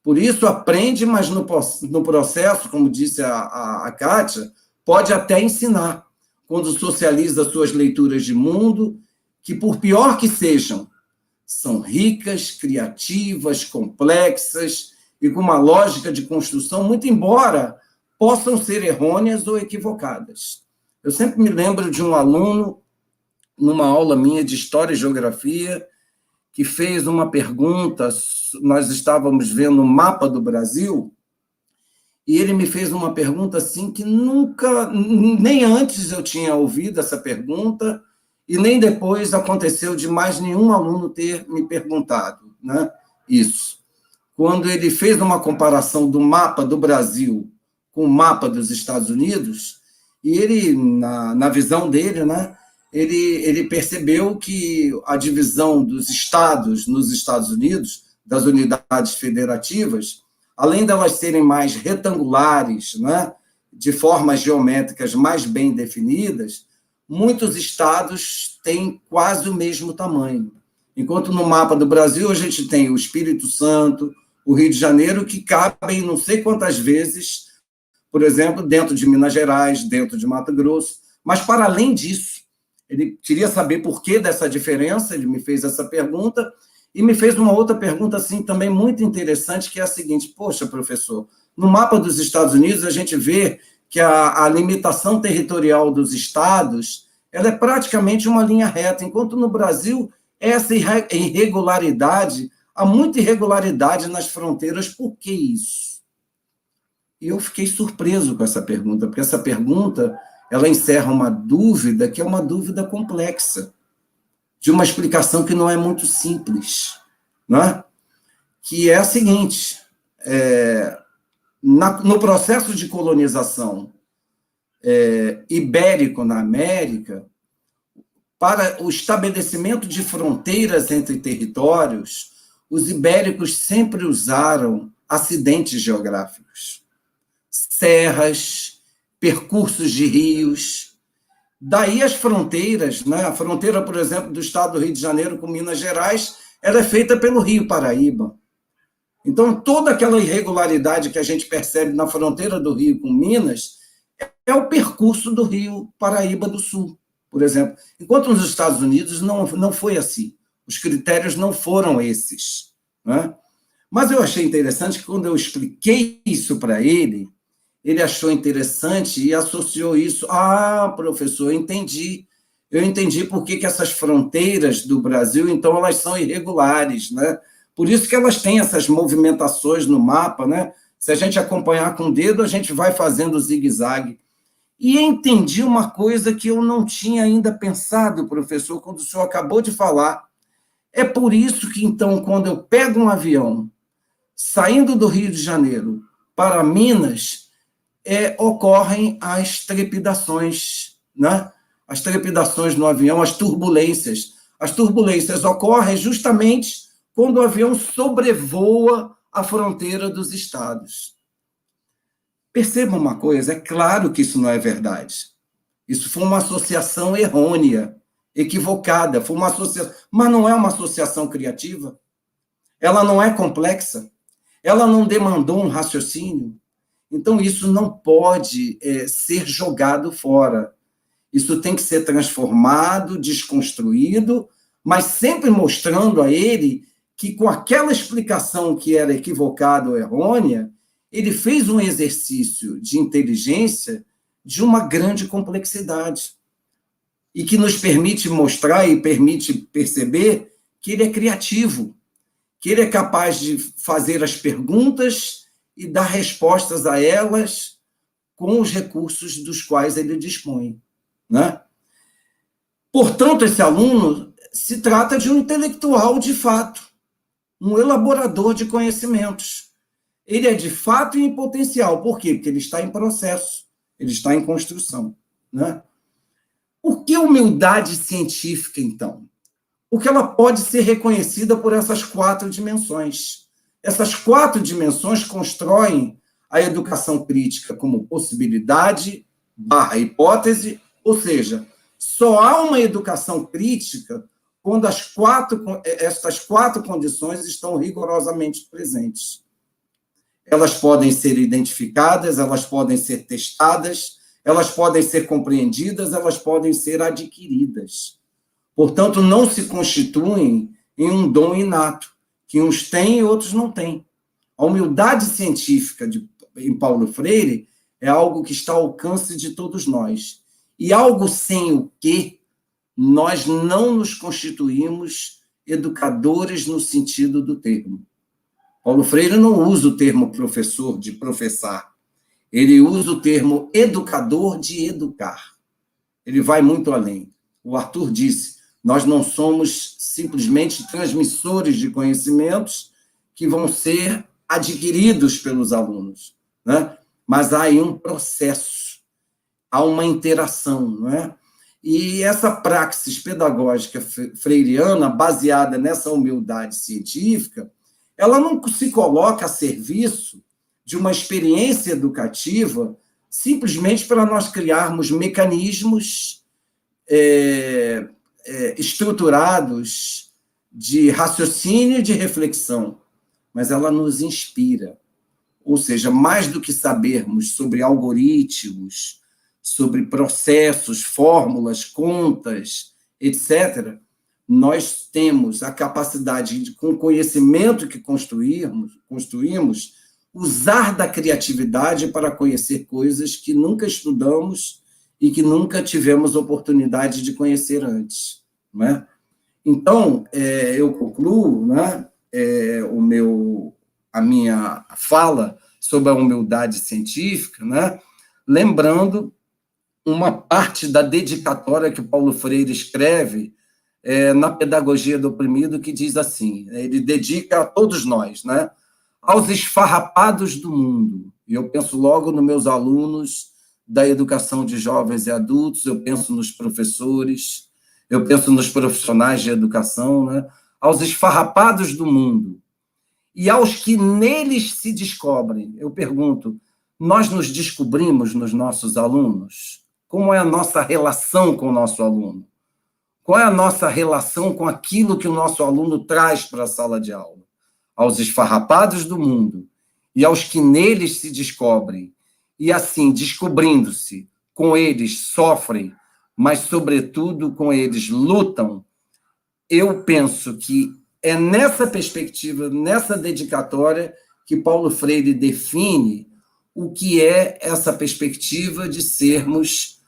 Por isso, aprende, mas no processo, como disse a Kátia, pode até ensinar, quando socializa suas leituras de mundo, que, por pior que sejam, são ricas, criativas, complexas e com uma lógica de construção, muito embora possam ser errôneas ou equivocadas. Eu sempre me lembro de um aluno, numa aula minha de História e Geografia, que fez uma pergunta. Nós estávamos vendo o mapa do Brasil, e ele me fez uma pergunta assim que nunca, nem antes eu tinha ouvido essa pergunta, e nem depois aconteceu de mais nenhum aluno ter me perguntado, né, isso. Quando ele fez uma comparação do mapa do Brasil com o mapa dos Estados Unidos, e ele, na visão dele, né, ele percebeu que a divisão dos estados nos Estados Unidos, das unidades federativas, além delas serem mais retangulares, né, de formas geométricas mais bem definidas, muitos estados têm quase o mesmo tamanho. Enquanto no mapa do Brasil a gente tem o Espírito Santo, o Rio de Janeiro, que cabem não sei quantas vezes, por exemplo, dentro de Minas Gerais, dentro de Mato Grosso. Mas, para além disso, ele queria saber por que dessa diferença, ele me fez essa pergunta, e me fez uma outra pergunta assim, também muito interessante, que é a seguinte: poxa, professor, no mapa dos Estados Unidos a gente vê que a limitação territorial dos estados ela é praticamente uma linha reta, enquanto no Brasil essa irregularidade, há muita irregularidade nas fronteiras. Por que isso? E eu fiquei surpreso com essa pergunta, porque essa pergunta ela encerra uma dúvida que é uma dúvida complexa, de uma explicação que não é muito simples, né? Que é a seguinte: no processo de colonização ibérico na América, para o estabelecimento de fronteiras entre territórios, os ibéricos sempre usaram acidentes geográficos, serras, percursos de rios. Daí as fronteiras, né? A fronteira, por exemplo, do estado do Rio de Janeiro com Minas Gerais, ela é feita pelo Rio Paraíba. Então, toda aquela irregularidade que a gente percebe na fronteira do Rio com Minas é o percurso do Rio Paraíba do Sul, por exemplo. Enquanto nos Estados Unidos não foi assim. Os critérios não foram esses, né? Mas eu achei interessante que, quando eu expliquei isso para ele achou interessante e associou isso. Ah, professor, eu entendi por que essas fronteiras do Brasil, então, elas são irregulares, né? Por isso que elas têm essas movimentações no mapa, né? Se a gente acompanhar com o dedo, a gente vai fazendo zigue-zague. E entendi uma coisa que eu não tinha ainda pensado, professor, quando o senhor acabou de falar. É por isso que, então, quando eu pego um avião, saindo do Rio de Janeiro para Minas, ocorrem as trepidações, né? As trepidações no avião, as turbulências. As turbulências ocorrem justamente quando o avião sobrevoa a fronteira dos estados. Perceba uma coisa, é claro que isso não é verdade. Isso foi uma associação errônea, equivocada, foi uma associação, mas não é uma associação criativa. Ela não é complexa, ela não demandou um raciocínio. Então, isso não pode ser jogado fora. Isso tem que ser transformado, desconstruído, mas sempre mostrando a ele que, com aquela explicação que era equivocada ou errônea, ele fez um exercício de inteligência de uma grande complexidade e que nos permite mostrar e permite perceber que ele é criativo, que ele é capaz de fazer as perguntas e dar respostas a elas com os recursos dos quais ele dispõe, né? Portanto, esse aluno se trata de um intelectual de fato, um elaborador de conhecimentos. Ele é de fato em potencial. Por quê? Porque ele está em processo, ele está em construção, né? Por que humildade científica, então? porque ela pode ser reconhecida por essas 4 dimensões. Essas 4 dimensões constroem a educação crítica como possibilidade / hipótese, ou seja, só há uma educação crítica quando estas 4 condições estão rigorosamente presentes. Elas podem ser identificadas, elas podem ser testadas, elas podem ser compreendidas, elas podem ser adquiridas. Portanto, não se constituem em um dom inato, que uns têm e outros não têm. A humildade científica em Paulo Freire é algo que está ao alcance de todos nós. E algo sem o que nós não nos constituímos educadores no sentido do termo. Paulo Freire não usa o termo professor, de professar. Ele usa o termo educador, de educar. Ele vai muito além. O Arthur disse, nós não somos simplesmente transmissores de conhecimentos que vão ser adquiridos pelos alunos, né? Mas há aí um processo, há uma interação, não é? E essa praxis pedagógica freiriana, baseada nessa humildade científica, ela não se coloca a serviço de uma experiência educativa simplesmente para nós criarmos mecanismos estruturados de raciocínio e de reflexão, mas ela nos inspira. Ou seja, mais do que sabermos sobre algoritmos, sobre processos, fórmulas, contas, etc., nós temos a capacidade, de, com o conhecimento que construímos, usar da criatividade para conhecer coisas que nunca estudamos e que nunca tivemos oportunidade de conhecer antes. Não é? Então, eu concluo, né, a minha fala sobre a humildade científica, né, lembrando uma parte da dedicatória que Paulo Freire escreve na Pedagogia do Oprimido, que diz assim, ele dedica a todos nós, né, aos esfarrapados do mundo. E eu penso logo nos meus alunos da educação de jovens e adultos, eu penso nos professores, eu penso nos profissionais de educação, né, aos esfarrapados do mundo. E aos que neles se descobrem, eu pergunto, nós nos descobrimos nos nossos alunos? Como é a nossa relação com o nosso aluno? Qual é a nossa relação com aquilo que o nosso aluno traz para a sala de aula? Aos esfarrapados do mundo e aos que neles se descobrem, e assim, descobrindo-se, com eles sofrem, mas, sobretudo, com eles lutam, eu penso que é nessa perspectiva, nessa dedicatória, que Paulo Freire define o que é essa perspectiva de sermos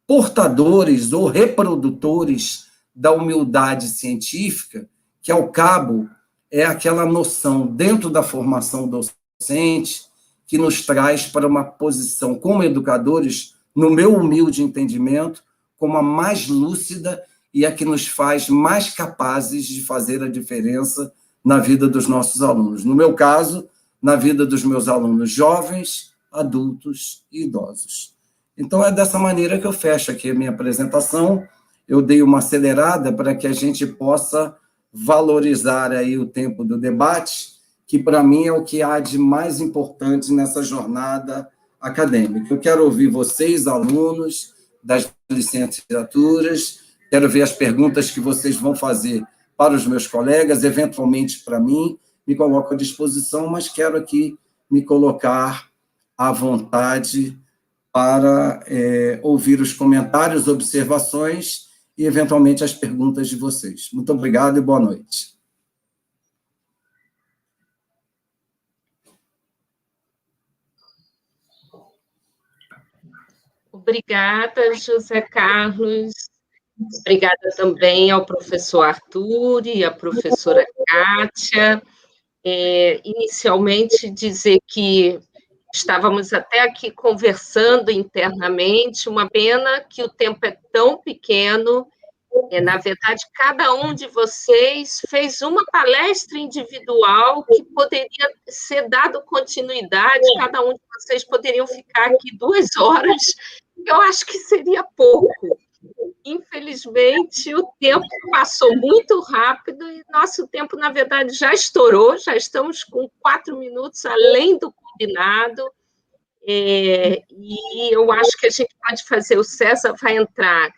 portadores ou reprodutores da humildade científica, que, ao cabo, é aquela noção dentro da formação docente que nos traz para uma posição como educadores, no meu humilde entendimento, como a mais lúcida e a que nos faz mais capazes de fazer a diferença na vida dos nossos alunos. No meu caso, na vida dos meus alunos jovens, adultos e idosos. Então, é dessa maneira que eu fecho aqui a minha apresentação. Eu dei uma acelerada para que a gente possa valorizar aí o tempo do debate, que para mim é o que há de mais importante nessa jornada acadêmica. Eu quero ouvir vocês, alunos das licenciaturas, quero ver as perguntas que vocês vão fazer para os meus colegas, eventualmente para mim, me coloco à disposição, mas quero aqui me colocar à vontade para ouvir os comentários, observações e, eventualmente, as perguntas de vocês. Muito obrigado e boa noite. Obrigada, José Carlos. Obrigada também ao professor Arthur e à professora Kátia. Inicialmente, dizer que estávamos até aqui conversando internamente, uma pena que o tempo é tão pequeno. Na verdade, cada um de vocês fez uma palestra individual que poderia ser dado continuidade, cada um de vocês poderiam ficar aqui 2 horas, eu acho que seria pouco. Infelizmente, o tempo passou muito rápido e nosso tempo, na verdade, já estourou, já estamos com 4 minutos além do combinado, e eu acho que a gente pode fazer, o César vai entrar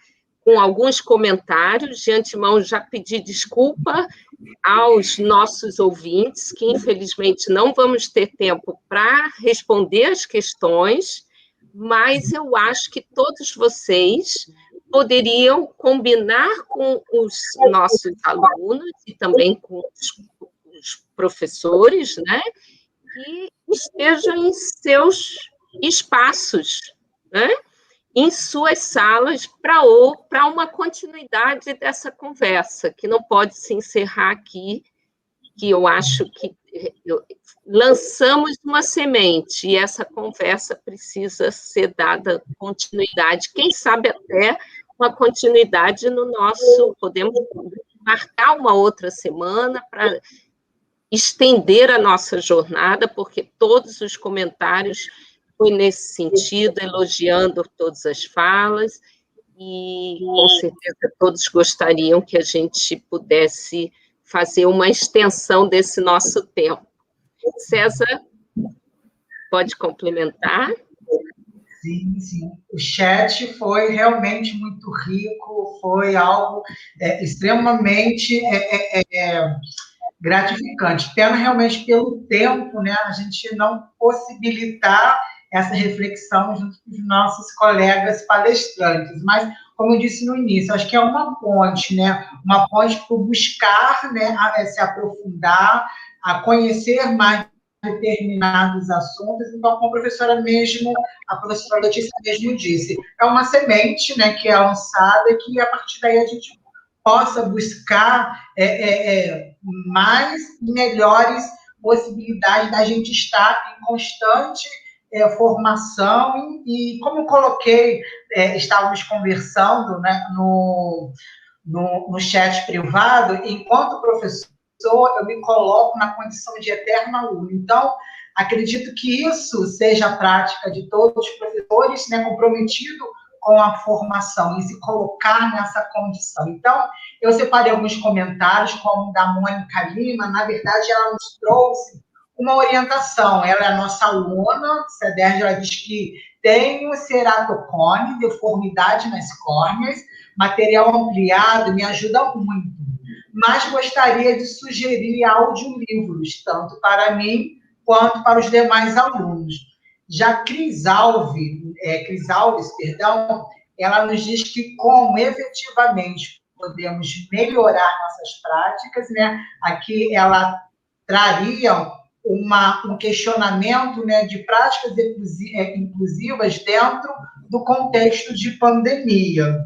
com alguns comentários, de antemão já pedi desculpa aos nossos ouvintes, que infelizmente não vamos ter tempo para responder as questões, mas eu acho que todos vocês poderiam combinar com os nossos alunos e também com os professores, né, que estejam em seus espaços, né, em suas salas, para uma continuidade dessa conversa, que não pode se encerrar aqui, que eu acho que lançamos uma semente, e essa conversa precisa ser dada continuidade, quem sabe até uma continuidade no nosso, podemos marcar uma outra semana para estender a nossa jornada, porque todos os comentários foi nesse sentido, elogiando todas as falas, e com certeza todos gostariam que a gente pudesse fazer uma extensão desse nosso tempo. César, pode complementar? Sim, sim. O chat foi realmente muito rico, foi algo extremamente gratificante. Pena realmente pelo tempo, né? A gente não possibilitar essa reflexão junto com os nossos colegas palestrantes. Mas, como eu disse no início, acho que é uma ponte, né? Uma ponte para buscar, né, se aprofundar, a conhecer mais determinados assuntos. Então, como a professora Letícia mesmo disse, é uma semente, né, que é lançada e que, a partir daí, a gente possa buscar mais e melhores possibilidades da gente estar em constante formação. E, como eu coloquei, estávamos conversando, né, no chat privado, enquanto professor, eu me coloco na condição de eterno aluno. Então, acredito que isso seja a prática de todos os professores, né, comprometido com a formação e se colocar nessa condição. Então, eu separei alguns comentários, como o da Mônica Lima. Na verdade, ela nos trouxe uma orientação. Ela é a nossa aluna, Cedérgio, ela diz que tenho ceratocone, deformidade nas córneas, material ampliado, me ajuda muito, mas gostaria de sugerir audiolivros, tanto para mim quanto para os demais alunos. Já Cris Alves, ela nos diz que como efetivamente podemos melhorar nossas práticas, né? Aqui ela traria um questionamento, né, de práticas inclusivas dentro do contexto de pandemia.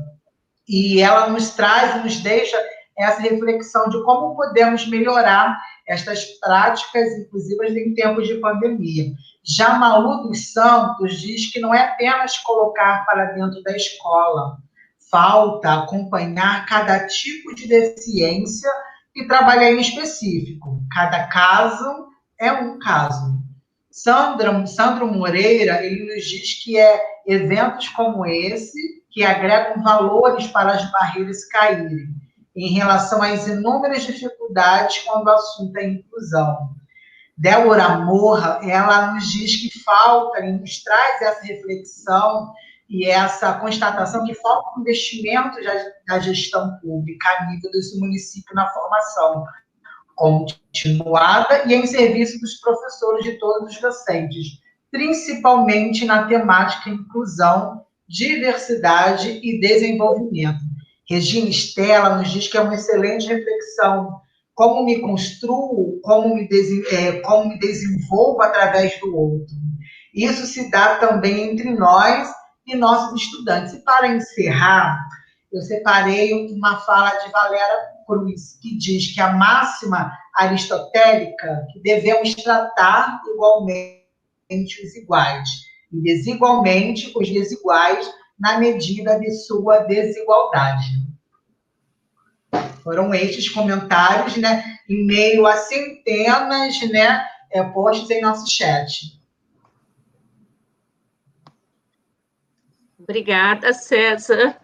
E ela nos traz, nos deixa essa reflexão de como podemos melhorar estas práticas inclusivas em tempos de pandemia. Já Malu dos Santos diz que não é apenas colocar para dentro da escola, falta acompanhar cada tipo de deficiência e trabalhar em específico. Cada caso é um caso. Sandro Moreira, ele nos diz que eventos como esse que agregam valores para as barreiras caírem, em relação às inúmeras dificuldades quando o assunto é inclusão. Débora Morra, ela nos diz que falta, e nos traz essa reflexão e essa constatação que falta um investimento da gestão pública a nível desse município na formação continuada e em serviço dos professores, de todos os docentes, principalmente na temática inclusão, diversidade e desenvolvimento. Regina Estela nos diz que é uma excelente reflexão. Como me construo, como me desenvolvo através do outro. Isso se dá também entre nós e nossos estudantes. E, para encerrar, eu separei uma fala de Valéria Cruz, que diz que a máxima aristotélica que devemos tratar igualmente os iguais, e desigualmente os desiguais, na medida de sua desigualdade. Foram estes comentários, né, em meio a centenas, né, postos em nosso chat. Obrigada, César.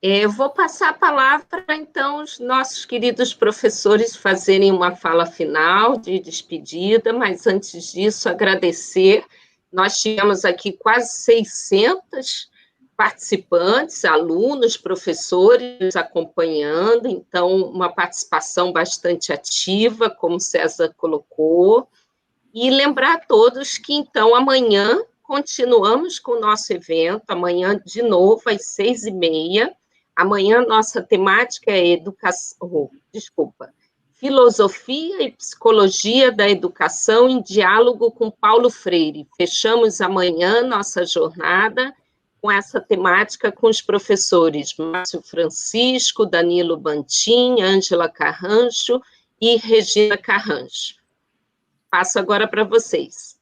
Eu vou passar a palavra, então, aos nossos queridos professores fazerem uma fala final de despedida, mas antes disso, agradecer. Nós tivemos aqui quase 600 participantes, alunos, professores acompanhando, então, uma participação bastante ativa, como César colocou. E lembrar a todos que, então, amanhã continuamos com o nosso evento, amanhã, de novo, às 6h30. Amanhã, nossa temática é Filosofia e Psicologia da Educação em Diálogo com Paulo Freire. Fechamos amanhã nossa jornada com essa temática com os professores Márcio Francisco, Danilo Bantin, Ângela Carrancho e Regina Carrancho. Passo agora para vocês.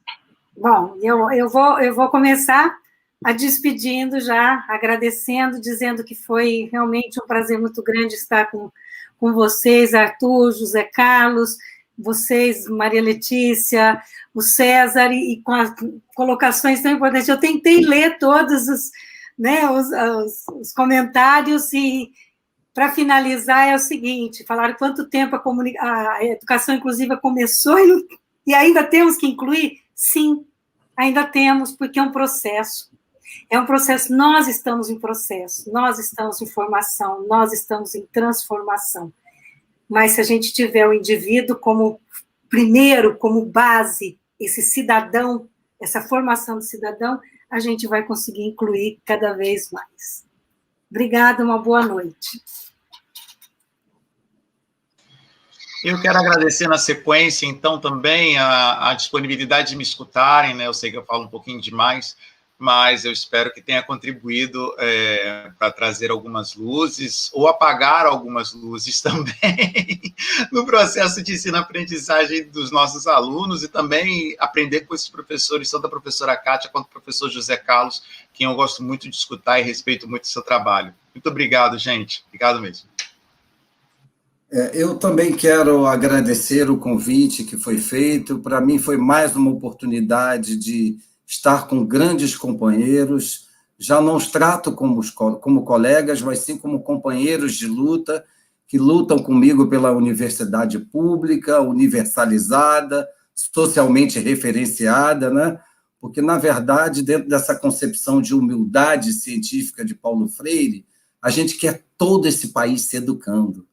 Bom, eu vou começar a despedindo já, agradecendo, dizendo que foi realmente um prazer muito grande estar com vocês, Arthur, José Carlos, vocês, Maria Letícia, o César, e com as colocações tão importantes. Eu tentei ler todos os comentários, e, para finalizar, é o seguinte: falaram quanto tempo a educação inclusiva começou e ainda temos que incluir? Sim, ainda temos, porque é um processo. É um processo, nós estamos em processo, nós estamos em formação, nós estamos em transformação. Mas se a gente tiver o indivíduo como primeiro, como base, esse cidadão, essa formação do cidadão, a gente vai conseguir incluir cada vez mais. Obrigada, uma boa noite. Eu quero agradecer na sequência, então, também a disponibilidade de me escutarem, né? Eu sei que eu falo um pouquinho demais, mas eu espero que tenha contribuído para trazer algumas luzes, ou apagar algumas luzes também, no processo de ensino-aprendizagem dos nossos alunos, e também aprender com esses professores, tanto a professora Kátia quanto o professor José Carlos, quem eu gosto muito de escutar e respeito muito o seu trabalho. Muito obrigado, gente. Obrigado mesmo. Eu também quero agradecer o convite que foi feito. Para mim foi mais uma oportunidade de estar com grandes companheiros. Já não os trato como colegas, mas sim como companheiros de luta, que lutam comigo pela universidade pública, universalizada, socialmente referenciada, né? Porque, na verdade, dentro dessa concepção de humildade científica de Paulo Freire, a gente quer todo esse país se educando.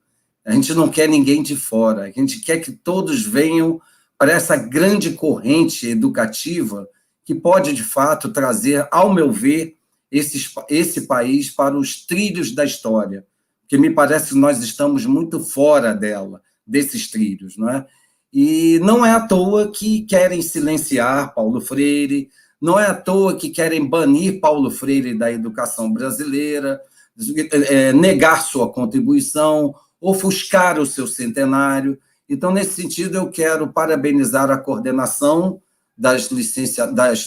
A gente não quer ninguém de fora, a gente quer que todos venham para essa grande corrente educativa que pode, de fato, trazer, ao meu ver, esse país para os trilhos da história, porque me parece que nós estamos muito fora desses trilhos, não é? E não é à toa que querem silenciar Paulo Freire, não é à toa que querem banir Paulo Freire da educação brasileira, negar sua contribuição, ofuscar o seu centenário. Então, nesse sentido, eu quero parabenizar a coordenação das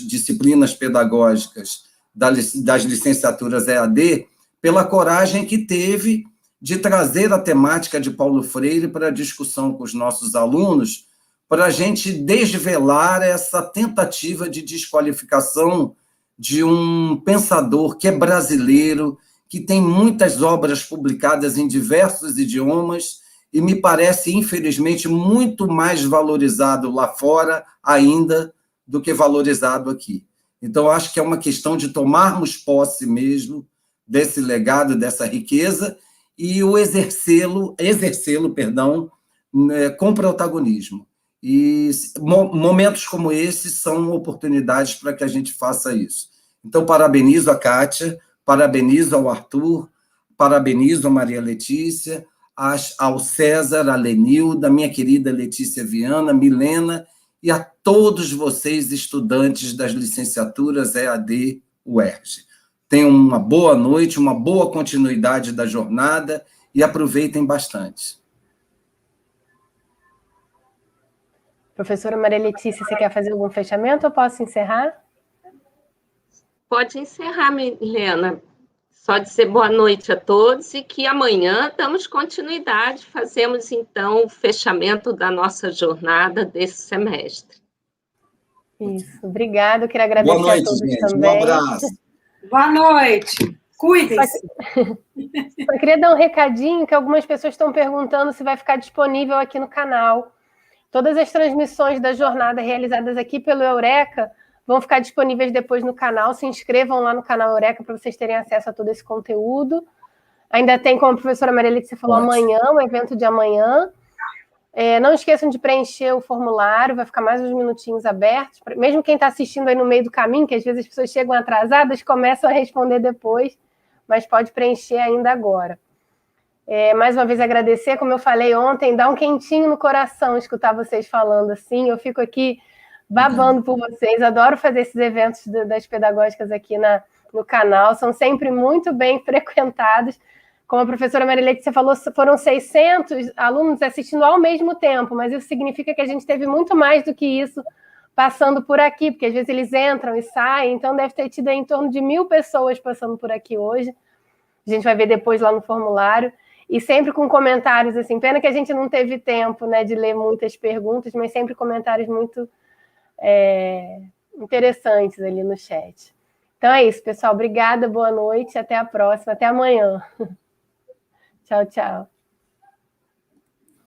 disciplinas pedagógicas, das licenciaturas EAD, pela coragem que teve de trazer a temática de Paulo Freire para a discussão com os nossos alunos, para a gente desvelar essa tentativa de desqualificação de um pensador que é brasileiro, que tem muitas obras publicadas em diversos idiomas e me parece, infelizmente, muito mais valorizado lá fora ainda do que valorizado aqui. Então, acho que é uma questão de tomarmos posse mesmo desse legado, dessa riqueza, e o exercê-lo, com protagonismo. E momentos como esses são oportunidades para que a gente faça isso. Então, parabenizo a Kátia, parabenizo ao Arthur, parabenizo a Maria Letícia, ao César, a Lenilda, minha querida Letícia Viana, Milena, e a todos vocês, estudantes das licenciaturas EAD UERJ. Tenham uma boa noite, uma boa continuidade da jornada e aproveitem bastante. Professora Maria Letícia, você quer fazer algum fechamento ou posso encerrar? Pode encerrar, Milena. Só dizer boa noite a todos e que amanhã damos continuidade, fazemos, então, o fechamento da nossa jornada desse semestre. Isso, obrigada. Eu queria agradecer boa noite, a todos gente. também. Um abraço. Boa noite. Cuidem-se. Só queria dar um recadinho que algumas pessoas estão perguntando se vai ficar disponível aqui no canal. Todas as transmissões da jornada realizadas aqui pelo Eureka vão ficar disponíveis depois no canal. Se inscrevam lá no canal Eureka para vocês terem acesso a todo esse conteúdo. Ainda tem, como a professora Maria Letícia falou, amanhã, o evento de amanhã. Não esqueçam de preencher o formulário, vai ficar mais uns minutinhos abertos. Mesmo quem está assistindo aí no meio do caminho, que às vezes as pessoas chegam atrasadas, começam a responder depois, mas pode preencher ainda agora. Mais uma vez agradecer, como eu falei ontem, dá um quentinho no coração escutar vocês falando assim. Eu fico aqui babando por vocês, adoro fazer esses eventos das pedagógicas aqui no canal, são sempre muito bem frequentados. Como a professora Maria Letícia falou, foram 600 alunos assistindo ao mesmo tempo, mas isso significa que a gente teve muito mais do que isso passando por aqui, porque às vezes eles entram e saem, então deve ter tido aí em torno de 1.000 pessoas passando por aqui hoje. A gente vai ver depois lá no formulário. E sempre com comentários, assim, pena que a gente não teve tempo, né, de ler muitas perguntas, mas sempre comentários muito interessantes ali no chat. Então é isso, pessoal. Obrigada, boa noite, até a próxima, até amanhã. Tchau, tchau.